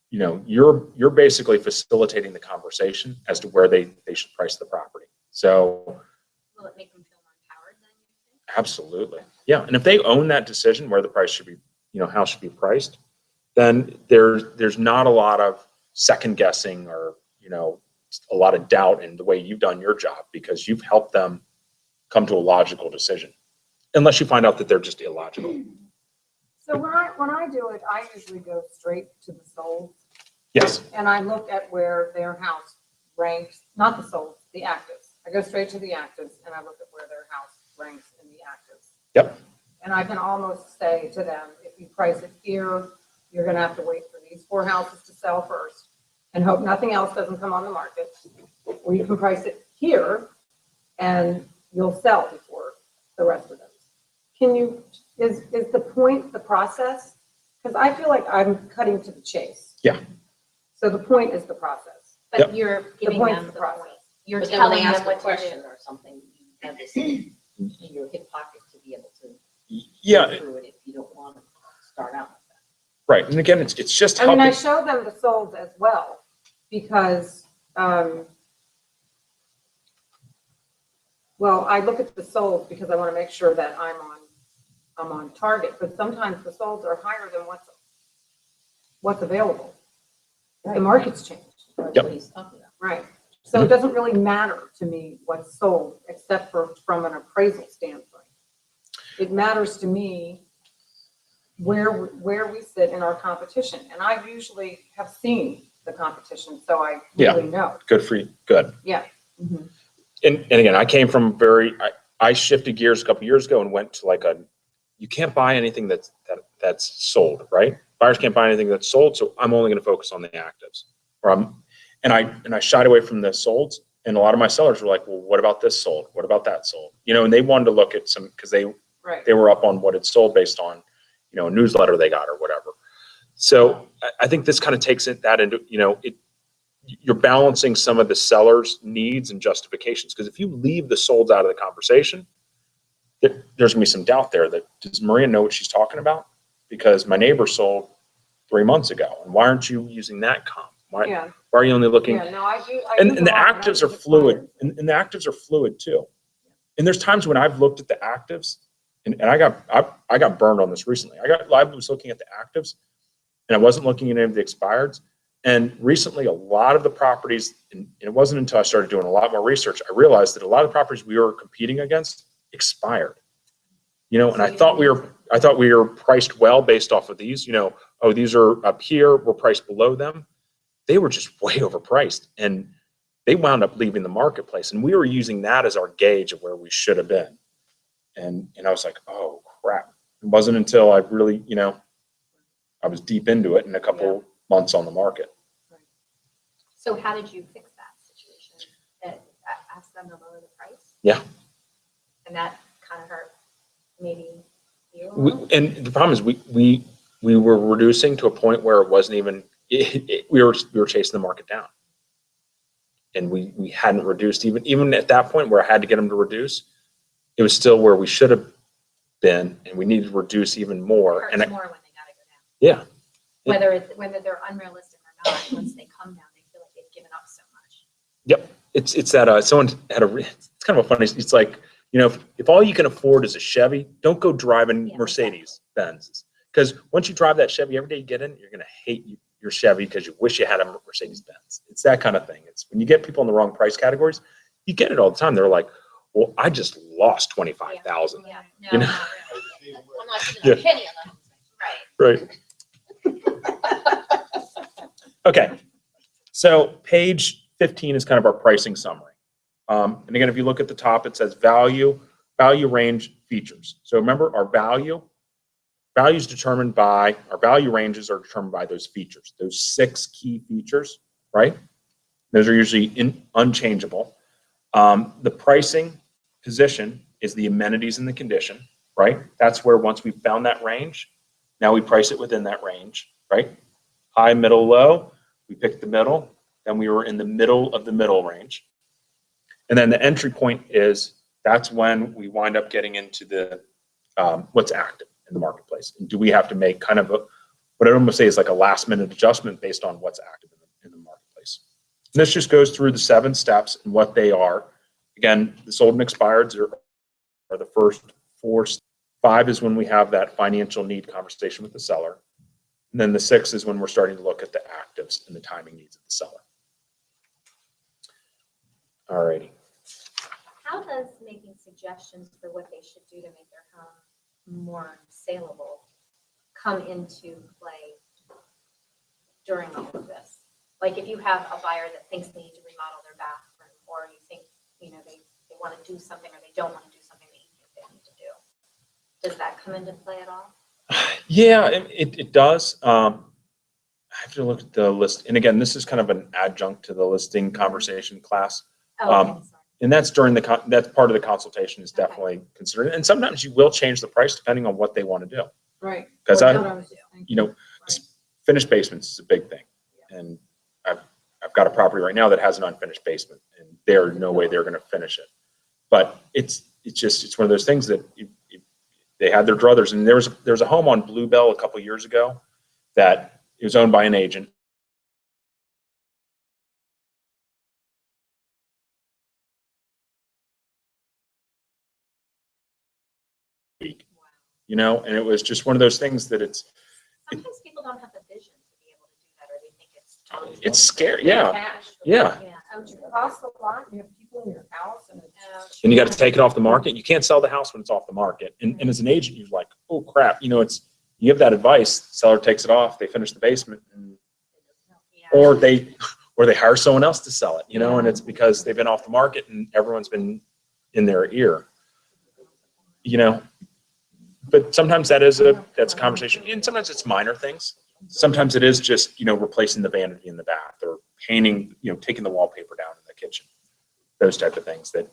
Speaker 1: you know, you're basically facilitating the conversation as to where they should price the property. So
Speaker 6: Will it make them feel more empowered then, you think?
Speaker 1: absolutely. Yeah. And if they own that decision where the price should be, you know, how should be priced, then there's not a lot of second guessing or, you know, a lot of doubt in the way you've done your job because you've helped them come to a logical decision, unless you find out that they're just illogical.
Speaker 5: So when I do it, I usually go straight to the sold.
Speaker 1: Yes.
Speaker 5: And I look at where their house ranks, not the sold, the actives. I go straight to the actives and I look at where their house ranks in the actives.
Speaker 1: Yep.
Speaker 5: And I can almost say to them, if you price it here, you're gonna have to wait for these 4 houses to sell first and hope nothing else doesn't come on the market. Or you can price it here and you'll sell before the rest of them. Is the point the process? Because I feel like I'm cutting to the chase.
Speaker 1: Yeah.
Speaker 5: So the point is the process.
Speaker 1: Yep.
Speaker 6: But you're giving
Speaker 5: point's
Speaker 6: them
Speaker 5: the
Speaker 6: the
Speaker 5: process.
Speaker 6: point. You're
Speaker 3: But then when
Speaker 6: telling
Speaker 3: they
Speaker 6: them
Speaker 3: ask a
Speaker 6: what to
Speaker 3: question
Speaker 6: do.
Speaker 3: or something, you have this in your hip pocket to be able to
Speaker 1: Yeah.
Speaker 3: go through it if you don't want to start out like that.
Speaker 1: Right. And again, it's just
Speaker 5: I mean,
Speaker 1: helping.
Speaker 5: I show them the solds as well because, well, I look at the solds because I want to make sure that I'm on target, but sometimes the solds are higher than what's available. The market's changed,
Speaker 3: That's
Speaker 1: Yep.
Speaker 3: what he's talking about.
Speaker 5: right? So it doesn't really matter to me what's sold except for from an appraisal standpoint. It matters to me where we sit in our competition. And I usually have seen the competition, so I
Speaker 1: Yeah.
Speaker 5: really know.
Speaker 1: Good for you. Good.
Speaker 5: Yeah. Mhm.
Speaker 1: And again, I came from I shifted gears a couple years ago and went to you can't buy anything that's sold, right? Buyers can't buy anything that's sold. So I'm only going to focus on the actives. And I shied away from the solds. And a lot of my sellers were like, well, what about this sold? What about that sold? You know, and they wanted to look at some, because they
Speaker 5: Right.
Speaker 1: were up on what it sold based on, you know, a newsletter they got or whatever. So I think this kind of takes that into, you know, you're balancing some of the seller's needs and justifications. Because if you leave the solds out of the conversation, there's gonna be some doubt there that, does Maria know what she's talking about? because my neighbor sold 3 months ago. And why aren't you using that comp? Why
Speaker 5: Yeah,
Speaker 1: are you only looking?
Speaker 5: yeah, no, I do.
Speaker 1: And the actives are fluid, and the actives are fluid too. And there's times when I've looked at the actives, and I got burned on this recently. I was looking at the actives, and I wasn't looking at any of the expireds. And recently, a lot of the properties, and it wasn't until I started doing a lot more research, I realized that a lot of the properties we were competing against expired. And I thought we were priced well based off of these. Oh, these are up here, we're priced below them. They were just way overpriced, and they wound up leaving the marketplace. And we were using that as our gauge of where we should have been. And I was like, oh crap. It wasn't until I really, I was deep into it in a couple months on the market.
Speaker 6: So how did you fix that situation? Ask them to lower the price?
Speaker 1: Yeah.
Speaker 6: And that kind of hurt maybe you?
Speaker 1: And the problem is we were reducing to a point where it wasn't even, we were chasing the market down. And we hadn't reduced even at that point where I had to get them to reduce, it was still where we should have been, and we needed to reduce even more.
Speaker 6: It
Speaker 1: And
Speaker 6: hurts more when they gotta go down.
Speaker 1: yeah,
Speaker 6: Whether they're unrealistic or not, once they come down, they feel like they've given up so much.
Speaker 1: yep. It's that someone had it's kind of a funny, it's like, if all you can afford is a Chevy, don't go driving
Speaker 6: Yeah,
Speaker 1: Mercedes Benzes. Because once you drive that Chevy, every day you get in, you're going to hate your Chevy because you wish you had a Mercedes Benz. It's that kind of thing. It's when you get people in the wrong price categories, you get it all the time. They're like, well, I just lost 25,000.
Speaker 6: Yeah, no,
Speaker 1: You know?
Speaker 6: not really.
Speaker 3: I'm not giving a penny on that.
Speaker 6: Right.
Speaker 1: Right. Okay. So page 15 is kind of our pricing summary. And again, if you look at the top, it says value range features. So remember our value is determined by, our value ranges are determined by those features, those 6 key features, right? Those are usually unchangeable. The pricing position is the amenities and the condition, right? That's where once we've found that range, now we price it within that range, right? High, middle, low, we pick the middle, then we were in the middle of the middle range. And then the entry point is, that's when we wind up getting into the what's active in the marketplace. And do we have to make kind of what I almost say is like a last minute adjustment based on what's active in the marketplace. And this just goes through the 7 steps and what they are. Again, the sold and expireds are the first 4. 5 is when we have that financial need conversation with the seller. And then the 6 is when we're starting to look at the actives and the timing needs of the seller. All righty.
Speaker 6: How does making suggestions for what they should do to make their home more saleable come into play during all of this? Like if you have a buyer that thinks they need to remodel their bathroom, or you think, they want to do something or they don't want to do something that you think they need to do. Does that come into play at all?
Speaker 1: Yeah, it does. I have to look at the list. And again, this is kind of an adjunct to the listing conversation class.
Speaker 6: Oh, okay, sorry.
Speaker 1: And that's that's part of the consultation is definitely considered. And sometimes you will change the price depending on what they want to do.
Speaker 5: Right.
Speaker 1: Because
Speaker 5: Well, that's what I was just thinking.
Speaker 1: Finished basements is a big thing. And I've got a property right now that has an unfinished basement, and there's no way they're going to finish it. But it's one of those things that they had their druthers. And there's a home on Bluebell a couple years ago that it was owned by an agent. And it was just one of those things that
Speaker 6: Sometimes people don't have the vision to be able to do that, or they think it's totally.
Speaker 1: it's scary. Yeah.
Speaker 6: cash.
Speaker 1: Yeah.
Speaker 6: Oh,
Speaker 5: It
Speaker 6: true.
Speaker 5: costs a lot, you have people in your house and it's.
Speaker 1: And you got to take it off the market. You can't sell the house when it's off the market. And as an agent, you're like, oh crap, you give that advice, seller takes it off, they finish the basement,
Speaker 6: Yeah.
Speaker 1: or they hire someone else to sell it, and it's because they've been off the market and everyone's been in their ear, but sometimes that's a conversation. And sometimes it's minor things. Sometimes it is just, replacing the vanity in the bath, or painting, taking the wallpaper down in the kitchen, those type of things that,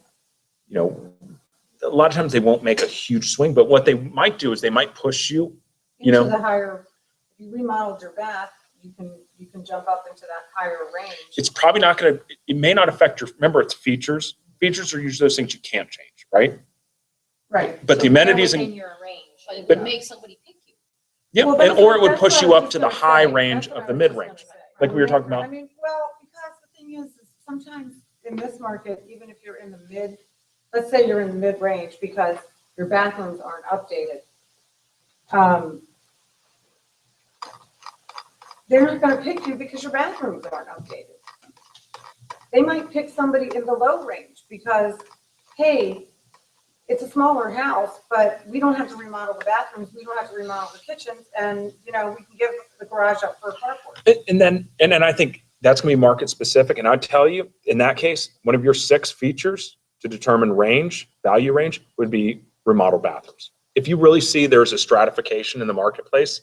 Speaker 1: a lot of times they won't make a huge swing, but what they might do is they might push you,
Speaker 5: Into the higher, if you remodeled your bath, you can jump up into that higher range.
Speaker 1: it's probably not going to, it may not affect remember it's features. Features are usually those things you can't change, right?
Speaker 5: Right.
Speaker 1: But the amenities
Speaker 6: They're within
Speaker 1: and,
Speaker 6: your range.
Speaker 3: But it
Speaker 1: But-
Speaker 3: would make somebody pick you.
Speaker 1: Yeah,
Speaker 5: Well,
Speaker 1: and, or it would
Speaker 5: that's
Speaker 1: push
Speaker 5: what I
Speaker 1: you
Speaker 5: was
Speaker 1: up
Speaker 5: just
Speaker 1: to the
Speaker 5: gonna
Speaker 1: high
Speaker 5: say.
Speaker 1: range
Speaker 5: That's what
Speaker 1: of
Speaker 5: I
Speaker 1: the
Speaker 5: was just
Speaker 1: mid-range,
Speaker 5: gonna say.
Speaker 1: like we were talking
Speaker 5: I
Speaker 1: about.
Speaker 5: mean, well, because the thing is sometimes in this market, even if you're in the mid, let's say you're in the mid-range because your bathrooms aren't updated. They're not gonna pick you because your bathrooms aren't updated. They might pick somebody in the low range because, hey, it's a smaller house, but we don't have to remodel the bathrooms, we don't have to remodel the kitchens, and, we can give the garage up for a carport.
Speaker 1: And then I think that's gonna be market specific, and I'd tell you, in that case, one of your 6 features to determine range, value range, would be remodeled bathrooms. If you really see there's a stratification in the marketplace,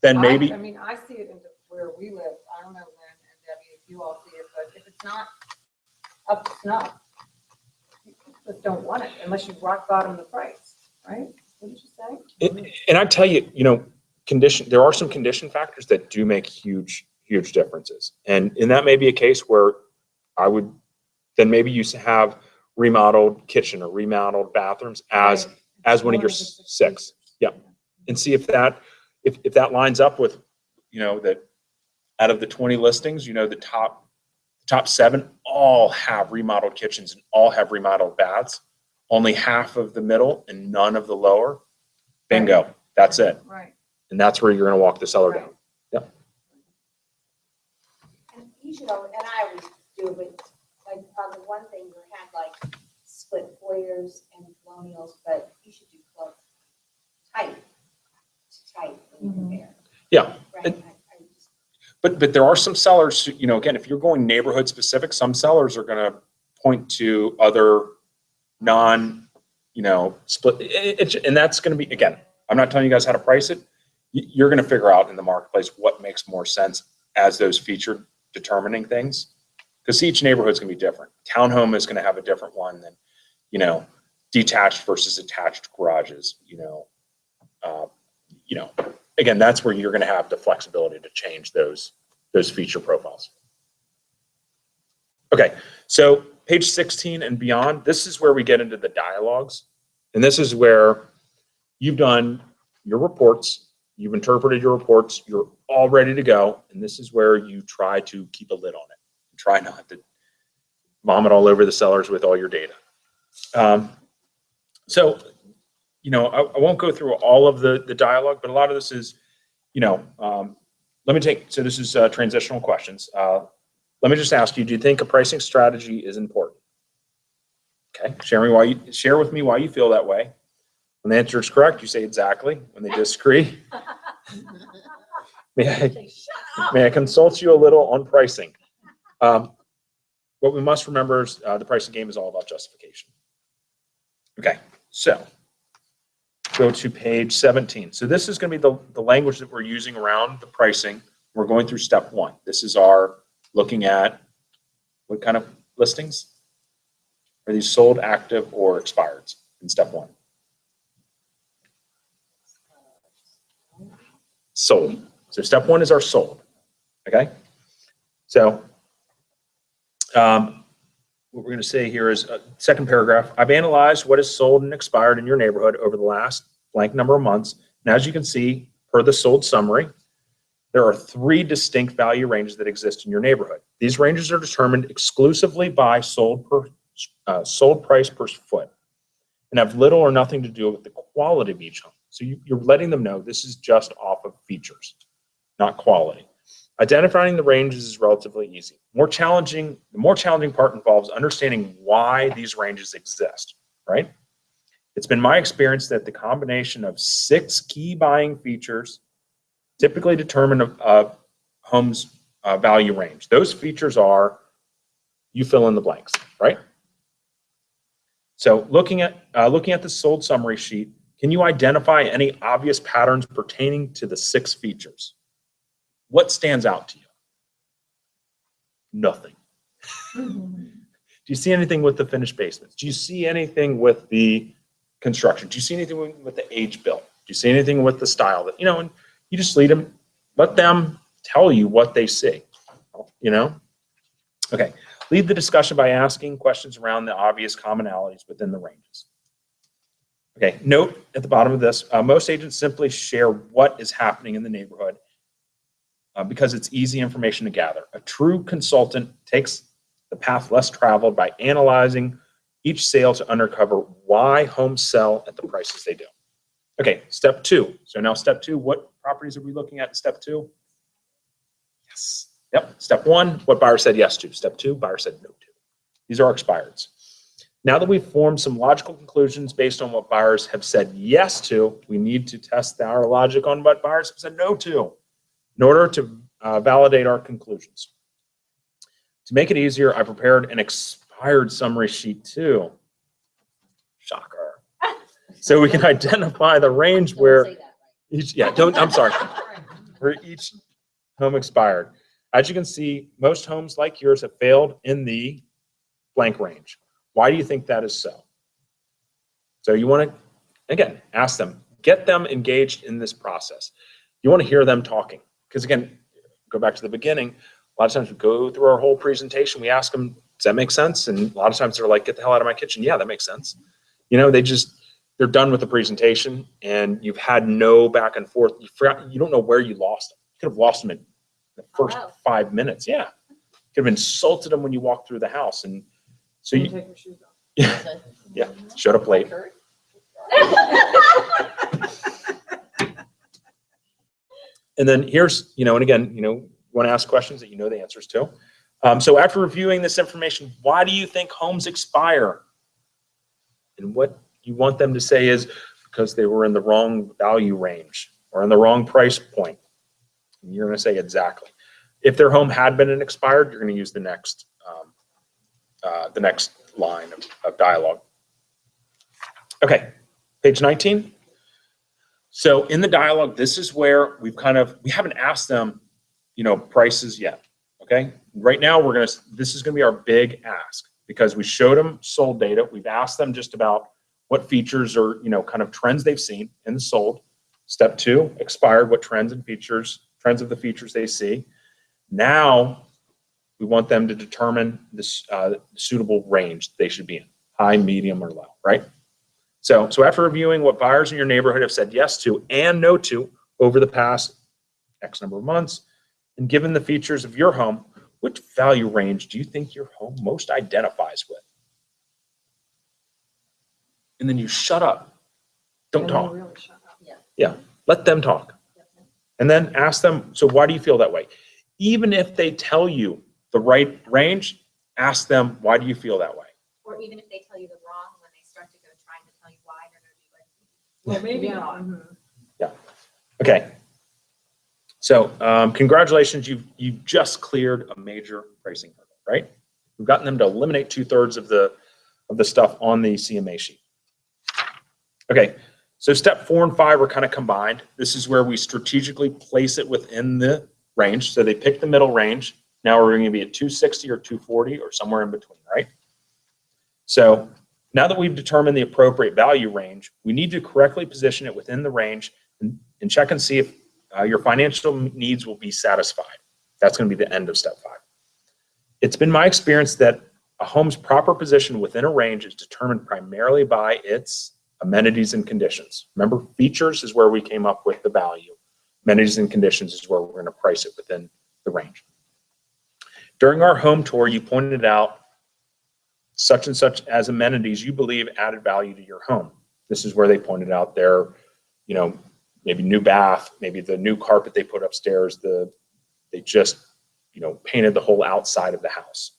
Speaker 1: then maybe.
Speaker 5: I mean, I see it in where we live, I don't know, Lynn and Debbie, if you all see it, but if it's not up to snuff, you just don't want it unless you rock bottom the price, right? What did you say?
Speaker 1: And I tell you, there are some condition factors that do make huge differences. And that may be a case where then maybe you have remodeled kitchen or remodeled bathrooms as one of your 6. Yeah. And see if that lines up with, that out of the 20 listings, the top 7 all have remodeled kitchens and all have remodeled baths. Only half of the middle and none of the lower. Bingo. That's it.
Speaker 5: Right.
Speaker 1: And that's where you're going to walk the seller down. Yep.
Speaker 8: And you should always, and I always do, but like on the one thing you had like split foyers and colonials, but you should do close tight to tight when you compare.
Speaker 1: Yeah.
Speaker 8: Right?
Speaker 1: And- But there are some sellers, again, if you're going neighborhood specific, some sellers are going to point to other split, and that's going to be, again, I'm not telling you guys how to price it. You're going to figure out in the marketplace what makes more sense as those feature determining things, because each neighborhood's going to be different. Townhome is going to have a different one than, detached versus attached garages, again, that's where you're going to have the flexibility to change those feature profiles. Okay, so page 16 and beyond, this is where we get into the dialogues. And this is where you've done your reports, you've interpreted your reports, you're all ready to go. And this is where you try to keep a lid on it. Try not to vomit all over the sellers with all your data. I won't go through all of the dialogue, but a lot of this is, so this is transitional questions. Let me just ask you, do you think a pricing strategy is important? Okay, share with me why you feel that way. When the answer is correct, you say exactly. When they disagree, may I consult you a little on pricing? What we must remember is the pricing game is all about justification. Okay, so go to page 17. So this is going to be the language that we're using around the pricing. We're going through step 1. This is our looking at what kind of listings? Are these sold, active, or expired in step 1? Sold. So step 1 is our sold. Okay? So what we're going to say here is second paragraph. I've analyzed what is sold and expired in your neighborhood over the last blank number of months. And as you can see, per the sold summary, there are 3 distinct value ranges that exist in your neighborhood. These ranges are determined exclusively by sold price per foot and have little or nothing to do with the quality of each home. So you're letting them know this is just off of features, not quality. Identifying the ranges is relatively easy. The more challenging part involves understanding why these ranges exist, right? It's been my experience that the combination of 6 key buying features typically determine a home's value range. Those features are, you fill in the blanks, right? So looking at the sold summary sheet, can you identify any obvious patterns pertaining to the 6 features? What stands out to you? Nothing. Do you see anything with the finished basements? Do you see anything with the construction? Do you see anything with the age built? Do you see anything with the style that, and you just let them tell you what they see, Okay, lead the discussion by asking questions around the obvious commonalities within the ranges. Okay, note at the bottom of this, most agents simply share what is happening in the neighborhood because it's easy information to gather. A true consultant takes the path less traveled by analyzing each sale to uncover why homes sell at the prices they do. Okay, step 2. So now step 2, what properties are we looking at in step 2? Yes. Yep. Step 1, what buyer said yes to. Step 2, buyer said no to. These are our expireds. Now that we've formed some logical conclusions based on what buyers have said yes to, we need to test our logic on what buyers have said no to in order to validate our conclusions. To make it easier, I prepared an expired summary sheet too. Shocker. So we can identify the range
Speaker 3: Don't
Speaker 1: where
Speaker 3: say that, right?
Speaker 1: each, I'm sorry, where each home expired. As you can see, most homes like yours have failed in the blank range. Why do you think that is so? So you want to, again, ask them, get them engaged in this process. You want to hear them talking. Because again, go back to the beginning, a lot of times we go through our whole presentation, we ask them, does that make sense? And a lot of times they're like, get the hell out of my kitchen. Yeah, that makes sense. You know, they're done with the presentation and you've had no back and forth. You don't know where you lost them. You could have lost them in the first 5 minutes. Yeah. Could have insulted them when you walked through the house. And so
Speaker 5: You
Speaker 1: you,
Speaker 5: take your shoes off.
Speaker 1: yeah, showed up late. And then here's, and again, you want to ask questions that you know the answers to. So after reviewing this information, why do you think homes expire? And what you want them to say is because they were in the wrong value range or in the wrong price point. And you're going to say exactly. If their home had been an expired, you're going to use the next line of dialogue. Okay, page 19. So in the dialogue, this is where we haven't asked them, prices yet. Okay, right now this is going to be our big ask because we showed them sold data. We've asked them just about what features or kind of trends they've seen in the sold. Step 2, expired, what trends of the features they see. Now we want them to determine this suitable range they should be in, high, medium, or low, right? So after reviewing what buyers in your neighborhood have said yes to and no to over the past X number of months, and given the features of your home, which value range do you think your home most identifies with? And then you shut up. Don't
Speaker 5: And they
Speaker 1: talk.
Speaker 5: really shut up.
Speaker 1: Yeah, let them talk. And then ask them, so why do you feel that way? Even if they tell you the right range, ask them, why do you feel that way?
Speaker 6: Or even if they tell you the wrong, when they start to go trying to tell you why, they're going to be like,
Speaker 5: Well, maybe not. Mhm.
Speaker 1: Okay. So congratulations, you've just cleared a major pricing hurdle, right? We've gotten them to eliminate 2/3 of the stuff on the CMA sheet. Okay, so step 4 and 5 are kind of combined. This is where we strategically place it within the range. So they pick the middle range. Now we're going to be at 260 or 240 or somewhere in between, right? So now that we've determined the appropriate value range, we need to correctly position it within the range and check and see if your financial needs will be satisfied. That's going to be the end of step 5. It's been my experience that a home's proper position within a range is determined primarily by its amenities and conditions. Remember, features is where we came up with the value. Amenities and conditions is where we're going to price it within the range. During our home tour, you pointed out such and such as amenities you believe added value to your home. This is where they pointed out their, maybe new bath, maybe the new carpet they put upstairs, they just, painted the whole outside of the house.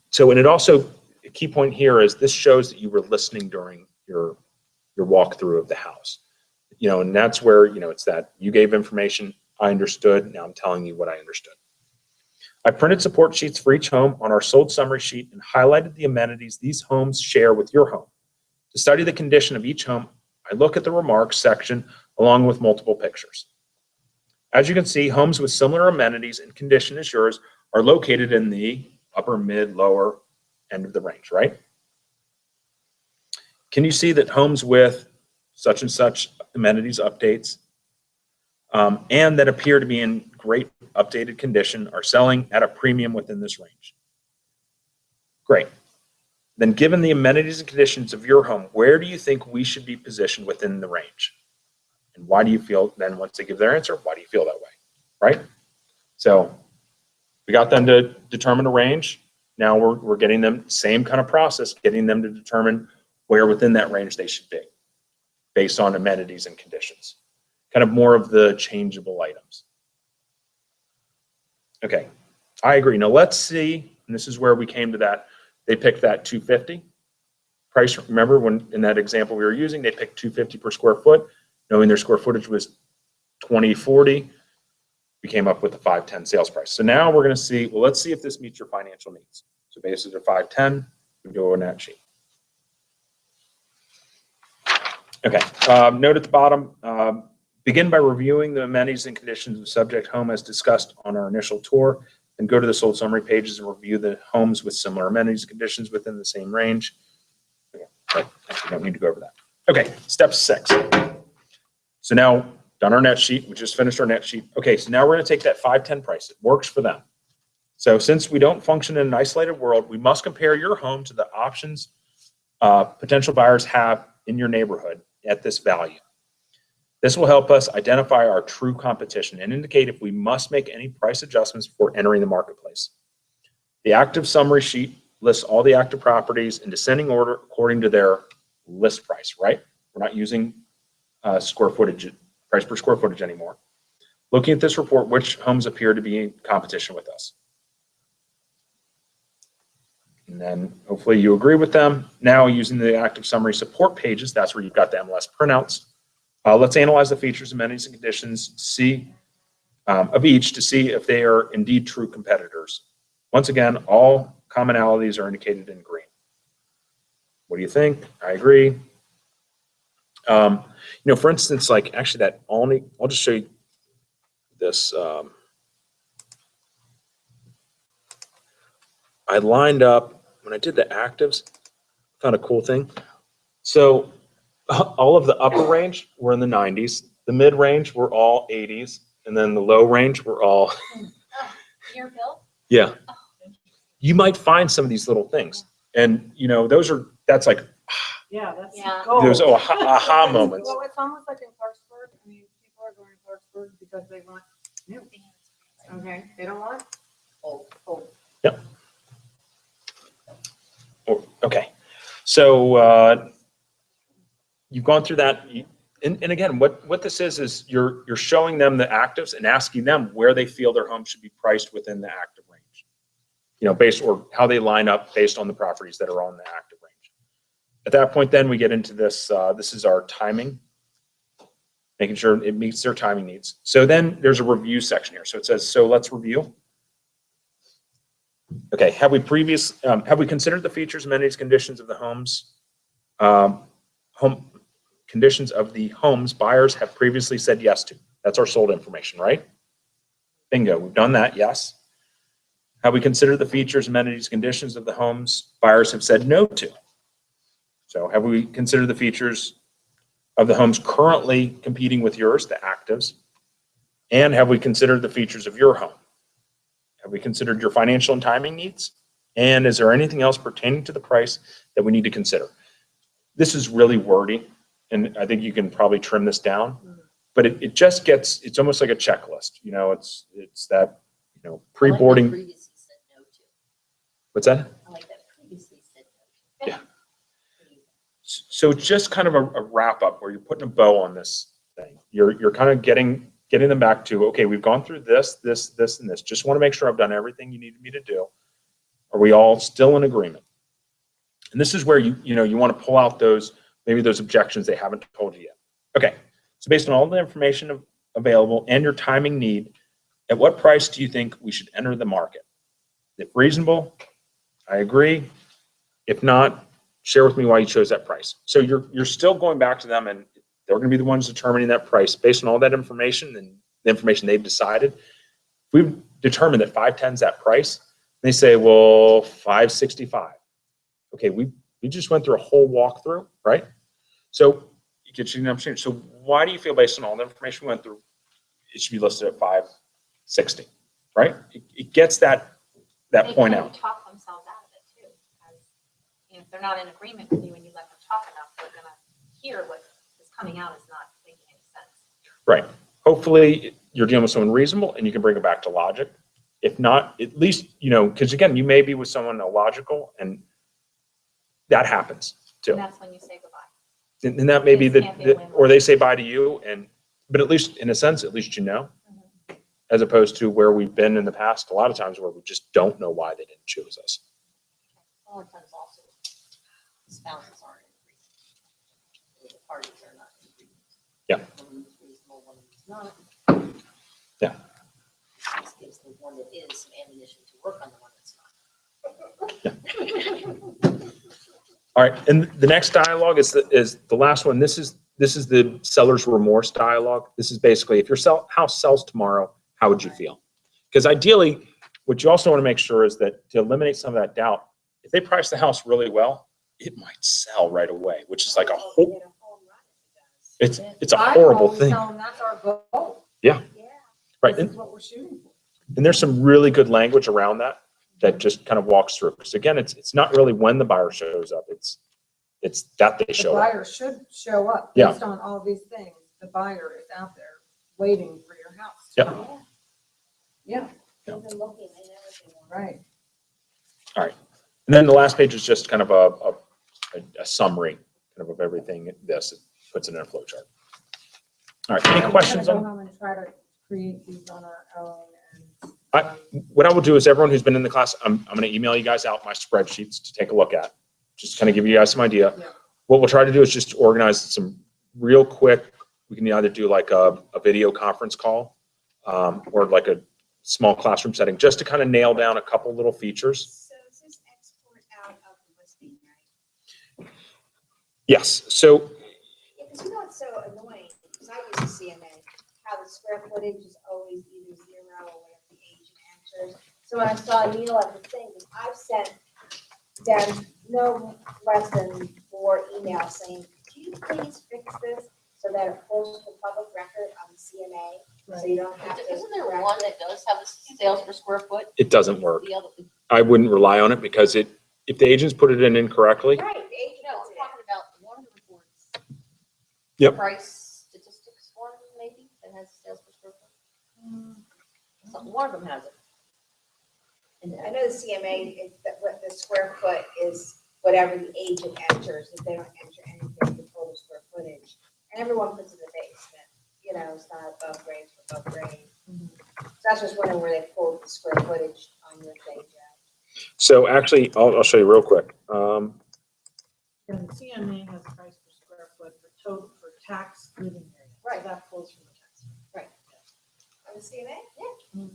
Speaker 1: So, and it also, a key point here is this shows that you were listening during your walkthrough of the house. And that's where, it's that you gave information, I understood, now I'm telling you what I understood. I printed support sheets for each home on our sold summary sheet and highlighted the amenities these homes share with your home. To study the condition of each home, I look at the remarks section along with multiple pictures. As you can see, homes with similar amenities and condition as yours are located in the upper, mid, lower end of the range, right? Can you see that homes with such and such amenities updates and that appear to be in great updated condition are selling at a premium within this range? Great. then given the amenities and conditions of your home, where do you think we should be positioned within the range? And why do you feel, then once they give their answer, why do you feel that way, right? So we got them to determine a range. Now we're getting them, same kind of process, getting them to determine where within that range they should be based on amenities and conditions. Kind of more of the changeable items. Okay, I agree. Now let's see, and this is where we came to that. They picked that 250 price. Remember when in that example we were using, they picked 250 per square foot, knowing their square footage was 2040. We came up with the 510 sales price. So now we're going to see, well, let's see if this meets your financial needs. So basically the 510, we go on that sheet. Okay, note at the bottom, begin by reviewing the amenities and conditions of the subject home as discussed on our initial tour, and go to the sold summary pages and review the homes with similar amenities and conditions within the same range. Okay, but we don't need to go over that. Okay, step 6. So now, done our net sheet. We just finished our net sheet. Okay, so now we're going to take that 510 price. It works for them. So since we don't function in an isolated world, we must compare your home to the options potential buyers have in your neighborhood at this value. This will help us identify our true competition and indicate if we must make any price adjustments before entering the marketplace. The active summary sheet lists all the active properties in descending order according to their list price, right? We're not using square footage, price per square footage anymore. Looking at this report, which homes appear to be in competition with us? And then hopefully you agree with them. Now using the active summary support pages, that's where you've got the MLS printouts. Let's analyze the features, amenities, and conditions of each to see if they are indeed true competitors. Once again, all commonalities are indicated in green. What do you think? I agree. You know, for instance, like actually that only, I'll just show you this. I lined up, when I did the actives, found a cool thing. So all of the upper range were in the 90s, the mid range were all 80s, and then the low range were all,
Speaker 6: Your bill?
Speaker 1: yeah. You might find some of these little things. And, you know, that's like
Speaker 2: Yeah, that's
Speaker 6: Yeah.
Speaker 2: gold.
Speaker 1: those aha moments.
Speaker 5: Well, it's almost like in Clarksburg. I mean, people are going to Clarksburg because they want new. Okay, they don't want.
Speaker 1: Okay. So you've gone through that. And again, what this is you're showing them the actives and asking them where they feel their home should be priced within the active range. You know, based or how they line up based on the properties that are on the active range. At that point, then we get into this. This is our timing, making sure it meets their timing needs. So then there's a review section here. So it says, so let's review. Okay, have we considered the features, amenities, conditions of the homes, conditions of the homes buyers have previously said yes to? That's our sold information, right? Bingo, we've done that, yes. Have we considered the features, amenities, conditions of the homes buyers have said no to? So have we considered the features of the homes currently competing with yours, the actives? And have we considered the features of your home? Have we considered your financial and timing needs? And is there anything else pertaining to the price that we need to consider? This is really wordy, and I think you can probably trim this down, but it just gets, it's almost like a checklist. You know, it's that, you know, pre-boarding.
Speaker 3: Previously said no to.
Speaker 1: What's that?
Speaker 3: I like that previously said no to.
Speaker 1: Yeah. So it's just kind of a wrap up where you're putting a bow on this thing. You're kind of getting them back to, okay, we've gone through this, and this. Just want to make sure I've done everything you needed me to do. Are we all still in agreement? And this is where you want to pull out maybe those objections they haven't told you yet. Okay, so based on all the information available and your timing need, at what price do you think we should enter the market? If reasonable, I agree. If not, share with me why you chose that price. So you're still going back to them, and they're going to be the ones determining that price based on all that information and the information they've decided. If we've determined that 510 is that price, they say, well, 565. Okay, we just went through a whole walkthrough, right? So it gets you an understanding. So why do you feel, based on all the information we went through, it should be listed at 560, right? It gets that point out.
Speaker 6: They can talk themselves out of it too. If they're not in agreement with you and you let them talk enough, they're gonna hear what is coming out is not making any sense.
Speaker 1: Right. Hopefully, you're dealing with someone reasonable and you can bring it back to logic. If not, at least, because again, you may be with someone illogical and that happens too.
Speaker 6: And that's when you say goodbye.
Speaker 1: And that may be
Speaker 6: Kids can't be a
Speaker 1: the,
Speaker 6: win-win.
Speaker 1: or they say bye to you but at least in a sense, at least as opposed to where we've been in the past, a lot of times where we just don't know why they didn't choose us.
Speaker 3: A lot of times also, spouses aren't in agreement. The parties are not in agreement.
Speaker 1: Yeah.
Speaker 3: One is reasonable, one is not.
Speaker 1: Yeah.
Speaker 3: This gives the one that is some ammunition to work on the one that's not.
Speaker 1: All right, and the next dialogue is the last one. This is the seller's remorse dialogue. This is basically if your house sells tomorrow, how would you feel? Because ideally, what you also want to make sure is that to eliminate some of that doubt, if they price the house really well, it might sell right away, which is like a whole. It's a horrible thing,
Speaker 5: That's our goal.
Speaker 1: right?
Speaker 5: This
Speaker 1: And,
Speaker 5: is what we're shooting for.
Speaker 1: and there's some really good language around that just kind of walks through. Because again, it's not really when the buyer shows up; it's that they
Speaker 5: The
Speaker 1: show up.
Speaker 5: buyer should show up
Speaker 1: Yeah.
Speaker 5: based on all these things. The buyer is out there waiting for your house.
Speaker 1: Yep.
Speaker 5: Yeah,
Speaker 8: Even looking and everything.
Speaker 5: right.
Speaker 1: And then the last page is just kind of a summary kind of everything. This it puts it in a flow chart. All right, any questions
Speaker 5: We're
Speaker 1: on?
Speaker 5: gonna go home and try to create these on our own and.
Speaker 1: What I will do is everyone who's been in the class, I'm going to email you guys out my spreadsheets to take a look at. Just kind of give you guys some idea.
Speaker 5: Yeah.
Speaker 1: What we'll try to do is just organize some real quick. We can either do like a video conference call or like a small classroom setting, just to kind of nail down a couple little features.
Speaker 8: So is this export out of the listing, right?
Speaker 1: Yes. So
Speaker 8: Yeah, because you know what's so annoying, because I use the CMA, how the square footage is always either zero or whatever the agent enters. So when I saw Neil at the thing, I've sent them no less than 4 emails saying, could you please fix this so that it pulls the public record on the CMA, so you don't have to.
Speaker 3: Isn't there one that does have the sales per square foot?
Speaker 1: it doesn't work.
Speaker 3: The other,
Speaker 1: I wouldn't rely on it because if the agents put it in incorrectly,
Speaker 8: Right, the agent
Speaker 3: no,
Speaker 8: puts
Speaker 3: I'm
Speaker 8: it in.
Speaker 3: talking about one of the reports.
Speaker 1: Yep.
Speaker 3: Price statistics one, maybe, that has sales per square foot. One of them has it. And
Speaker 8: I know the CMA, is that what the square foot is whatever the agent enters, if they don't enter anything, the total square footage. And everyone puts in the basement, it's not above grade for above grade. So I was just wondering where they pulled the square footage on your thing, Joe.
Speaker 1: so actually, I'll show you real quick.
Speaker 2: And the CMA has price per square foot for tax living area.
Speaker 8: Right.
Speaker 2: So that pulls from the tax.
Speaker 3: Right.
Speaker 8: On the CMA? Yeah.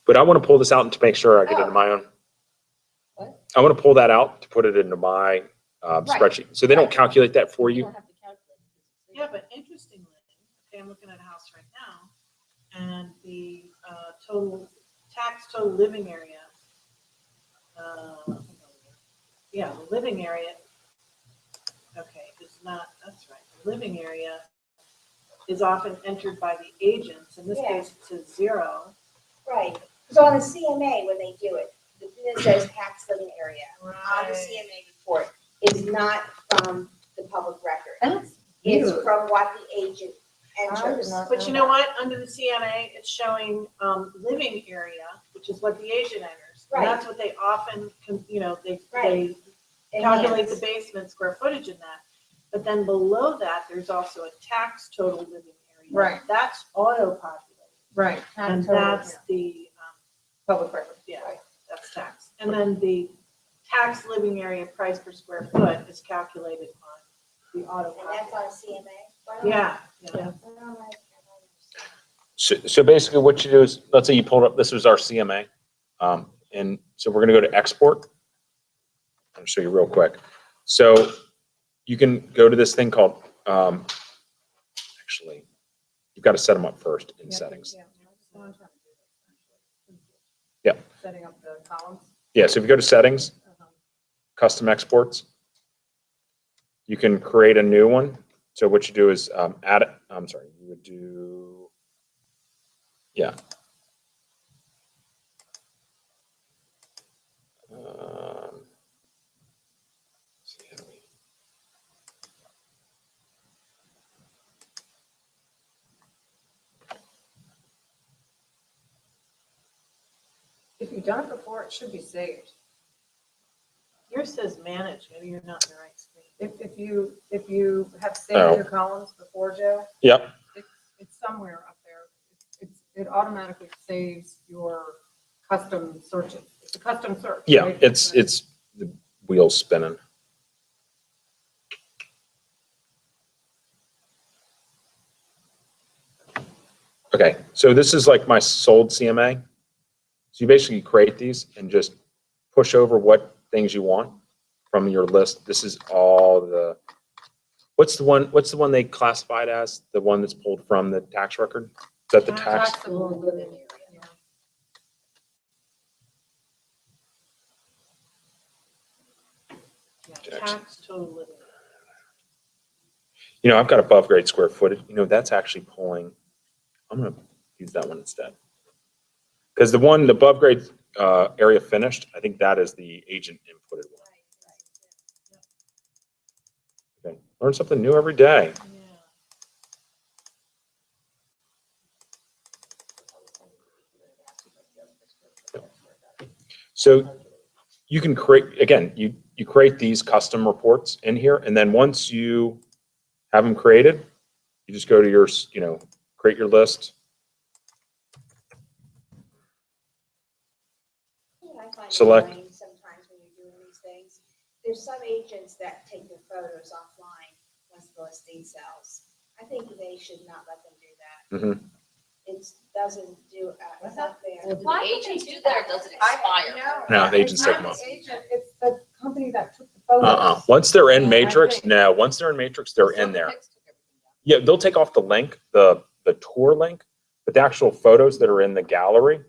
Speaker 1: But I want to pull this out to make sure I get
Speaker 3: Oh.
Speaker 1: into my own.
Speaker 3: What?
Speaker 1: I want to pull that out to put it into my spreadsheet. So they don't calculate that for
Speaker 3: you
Speaker 1: you.
Speaker 3: don't have to calculate it.
Speaker 2: Yeah, but interestingly, okay, I'm looking at a house right now, and the total living area, the living area, okay, it's not, that's right, the living area is often entered by the agents, in this
Speaker 8: Yeah.
Speaker 2: case, it says 0.
Speaker 8: Right. So on the CMA, when they do it, the thing that says tax living area on the CMA report is not from the public record.
Speaker 3: That's
Speaker 8: It's
Speaker 3: weird.
Speaker 8: from what the agent
Speaker 3: I did
Speaker 8: enters.
Speaker 3: not
Speaker 2: But you know what, under the CMA, it's showing living area, which is what the agent enters. And
Speaker 8: Right.
Speaker 2: that's what they often, they
Speaker 8: Right.
Speaker 2: calculate the
Speaker 8: Enhance.
Speaker 2: basement square footage in that. But then below that, there's also a tax total living area.
Speaker 5: Right.
Speaker 2: That's auto-populated.
Speaker 5: Right.
Speaker 2: And
Speaker 5: Total,
Speaker 2: that's
Speaker 5: yeah.
Speaker 2: the,
Speaker 5: Public record.
Speaker 2: that's tax. And then the tax living area price per square foot is calculated on the
Speaker 8: And that's
Speaker 2: auto-populated.
Speaker 8: on CMA? Why don't I-
Speaker 2: Yeah,
Speaker 8: I don't like- I don't understand.
Speaker 1: So basically what you do is, let's say you pulled up, this was our CMA. And so we're going to go to export. I'll show you real quick. So you can go to this thing called, actually, you've got to set them up first in
Speaker 5: Yeah,
Speaker 1: settings.
Speaker 5: yeah, that's what I'm trying to do, actually.
Speaker 1: Yeah.
Speaker 5: Setting up the columns.
Speaker 1: Yeah, so if you go to settings, custom exports, you can create a new one. So what you do is add it. I'm sorry, you would do, yeah.
Speaker 5: If you've done it before, it should be saved.
Speaker 2: Yours says manage, maybe you're not in the right screen.
Speaker 5: If you have saved
Speaker 1: Oh.
Speaker 5: your columns before, Joe,
Speaker 1: Yep.
Speaker 5: it's somewhere up there. It automatically saves your custom searches. It's a custom search.
Speaker 1: Yeah,
Speaker 5: right?
Speaker 1: it's the wheels spinning. Okay, so this is like my sold CMA. So you basically create these and just push over what things you want from your list. This is all the, what's the one they classified as? The one that's pulled from the tax record? Is that the tax?
Speaker 5: Taxable living area.
Speaker 2: Yeah, tax total living.
Speaker 1: You know, I've got above grade square footage. You know, that's actually pulling, I'm gonna use that one instead. Because the one, the above grade area finished, I think that is the agent inputted one. Okay, learn something new every day.
Speaker 2: Yeah.
Speaker 1: So you can create, again, you create these custom reports in here, and then once you have them created, you just go to your, you know, create your list.
Speaker 8: I find it
Speaker 1: Select.
Speaker 8: annoying sometimes when you're doing these things. There's some agents that take their photos offline once the listing sells. I think they should not let them do that.
Speaker 1: Mhm.
Speaker 8: It doesn't do, it's not fair.
Speaker 3: Do the agents do that or does it expire?
Speaker 1: No, the agents
Speaker 5: It's
Speaker 1: take
Speaker 5: not
Speaker 1: them off.
Speaker 5: the agent, it's the company that took the photos.
Speaker 1: Uh-uh. Once they're in
Speaker 5: Yeah, I
Speaker 1: Matrix,
Speaker 5: think-
Speaker 1: no, once they're in Matrix, they're in there.
Speaker 3: Text took everything down.
Speaker 1: Yeah, they'll take off the link, the tour link, but the actual photos that are in the gallery,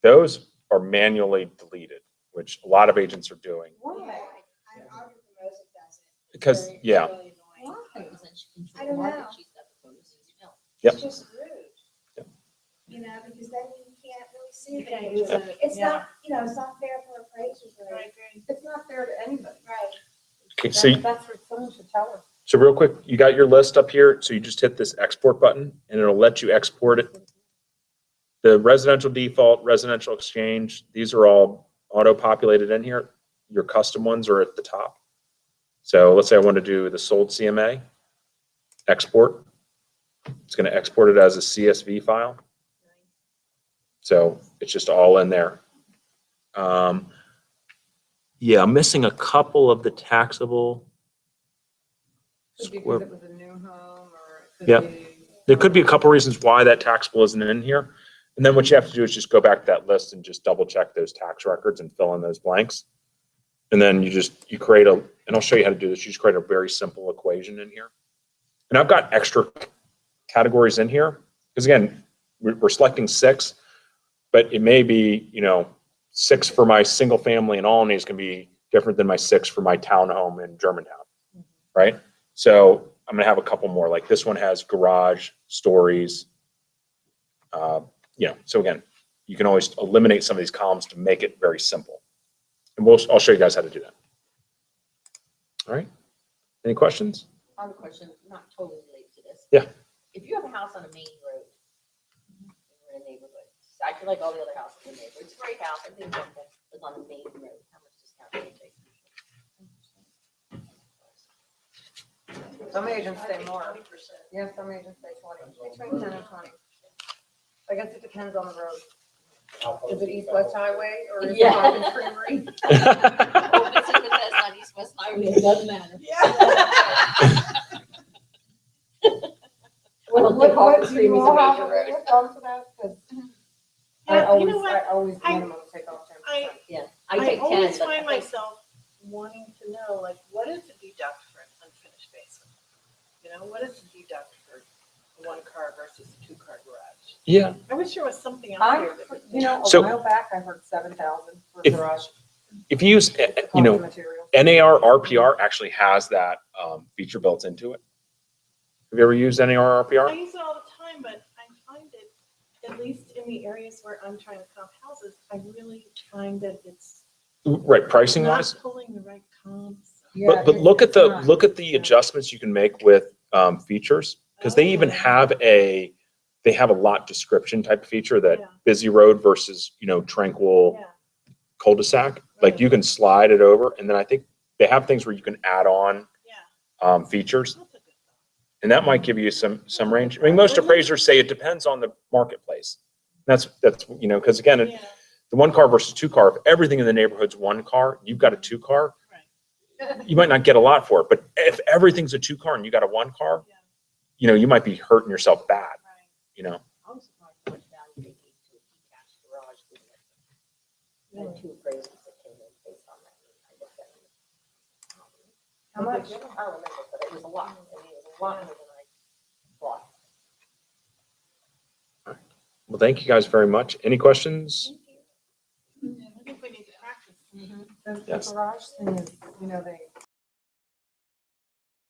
Speaker 1: those are manually deleted, which a lot of agents are doing.
Speaker 8: Our promoter does it.
Speaker 1: Because,
Speaker 8: Very-
Speaker 1: yeah,
Speaker 8: really annoying.
Speaker 3: Why? Because then she can
Speaker 8: I
Speaker 3: control
Speaker 8: don't
Speaker 3: the market.
Speaker 8: know.
Speaker 3: She's got the photos as well.
Speaker 1: Yep.
Speaker 8: It's just rude.
Speaker 1: Yep.
Speaker 8: You know, because then you can't really see
Speaker 2: You can't
Speaker 8: it.
Speaker 2: use it,
Speaker 8: It's
Speaker 2: yeah.
Speaker 8: not, you know, it's not fair for appraisers,
Speaker 2: I
Speaker 8: right?
Speaker 2: agree.
Speaker 5: It's not fair to anybody.
Speaker 8: Right.
Speaker 1: okay, so,
Speaker 5: That's what someone should tell us.
Speaker 1: so real quick, you got your list up here, so you just hit this export button, and it'll let you export it. The residential default, residential exchange, these are all auto-populated in here. Your custom ones are at the top. So let's say I want to do the sold CMA, export. It's going to export it as a CSV file. So it's just all in there. Yeah, I'm missing a couple of the taxable.
Speaker 5: Could be
Speaker 1: square-
Speaker 5: because it was a new home or it could
Speaker 1: Yeah.
Speaker 5: be.
Speaker 1: There could be a couple reasons why that taxable isn't in here. And then what you have to do is just go back to that list and just double check those tax records and fill in those blanks. And then you create and I'll show you how to do this. You just create a very simple equation in here. And I've got extra categories in here. Because again, we're selecting 6, but it may be, you know, 6 for my single family in Albany is going to be different than my 6 for my townhome in Germantown, right? So I'm going to have a couple more. Like this one has garage, stories. You know, so again, you can always eliminate some of these columns to make it very simple. And I'll show you guys how to do that. All right. Any questions?
Speaker 3: I have a question, not totally related to this.
Speaker 1: Yeah.
Speaker 3: If you have a house on a main road, and you're in a neighborhood, it's actually like all the other houses in the neighborhood, it's a great house, everything's wonderful, it's on the main road, how much discount do you take?
Speaker 5: Some agents say more. Yeah, some agents say 20, between 10 and 20. I guess it depends on the road. Is it east-west highway or is it
Speaker 3: Yeah.
Speaker 5: Hawkins Creamery?
Speaker 3: Oh, but since that's not East-West Highway, it doesn't matter. I don't think Hawkins
Speaker 5: do
Speaker 3: Creamery
Speaker 5: you
Speaker 3: is a
Speaker 5: all have
Speaker 3: major
Speaker 5: a
Speaker 3: road.
Speaker 5: rule of thumb for that? 'Cause
Speaker 2: Yeah, you know what?
Speaker 5: I always
Speaker 2: I-
Speaker 5: minimum take off 10%.
Speaker 3: Yeah,
Speaker 2: I
Speaker 3: I take 10,
Speaker 2: always
Speaker 3: but
Speaker 2: find
Speaker 3: I think-
Speaker 2: myself wanting to know, like, what is the deduct for an unfinished basement? You know, what is the deduct for a 1-car versus a 2-car garage?
Speaker 1: Yeah.
Speaker 2: I wish there was something out there that would.
Speaker 5: You know, a
Speaker 1: So-
Speaker 5: while back, I heard 7,000 for
Speaker 1: If-
Speaker 5: garage.
Speaker 1: If you use, you know,
Speaker 5: Materials.
Speaker 1: NAR RPR actually has that feature built into it. Have you ever used NAR
Speaker 2: I
Speaker 1: RPR?
Speaker 2: use it all the time, but I find it, at least in the areas where I'm trying to comp houses, I really find that it's
Speaker 1: Right, pricing wise.
Speaker 2: not pulling the right comps.
Speaker 5: Yeah,
Speaker 1: But look at
Speaker 5: it's not.
Speaker 1: look at the adjustments you can make with features, because they even have a they have a lot description type feature that
Speaker 2: Yeah.
Speaker 1: busy road versus, tranquil
Speaker 2: Yeah.
Speaker 1: cul-de-sac. Like you can slide it over, and then I think they have things where you can add on
Speaker 2: Yeah.
Speaker 1: features,
Speaker 2: That's a good thought.
Speaker 1: and that might give you some range. I mean, most appraisers say it depends on the marketplace. That's because again,
Speaker 2: Yeah.
Speaker 1: the one car versus two car, if everything in the neighborhood's one car, you've got a two car, you might not get a lot for it. But if everything's a two car and you got a one car,
Speaker 2: Yeah.
Speaker 1: you might be hurting yourself bad,
Speaker 2: Right.
Speaker 3: I was surprised how much value they gave to a detached garage. We had 2 appraisals that came in based on that. I looked at it.
Speaker 5: How much?
Speaker 3: I don't remember, but it was a lot. I mean, it was a lot more than I thought.
Speaker 1: Well, thank you guys very much. Any questions?
Speaker 2: I think we need to practice.
Speaker 5: The
Speaker 1: Yes.
Speaker 5: garage thing is, they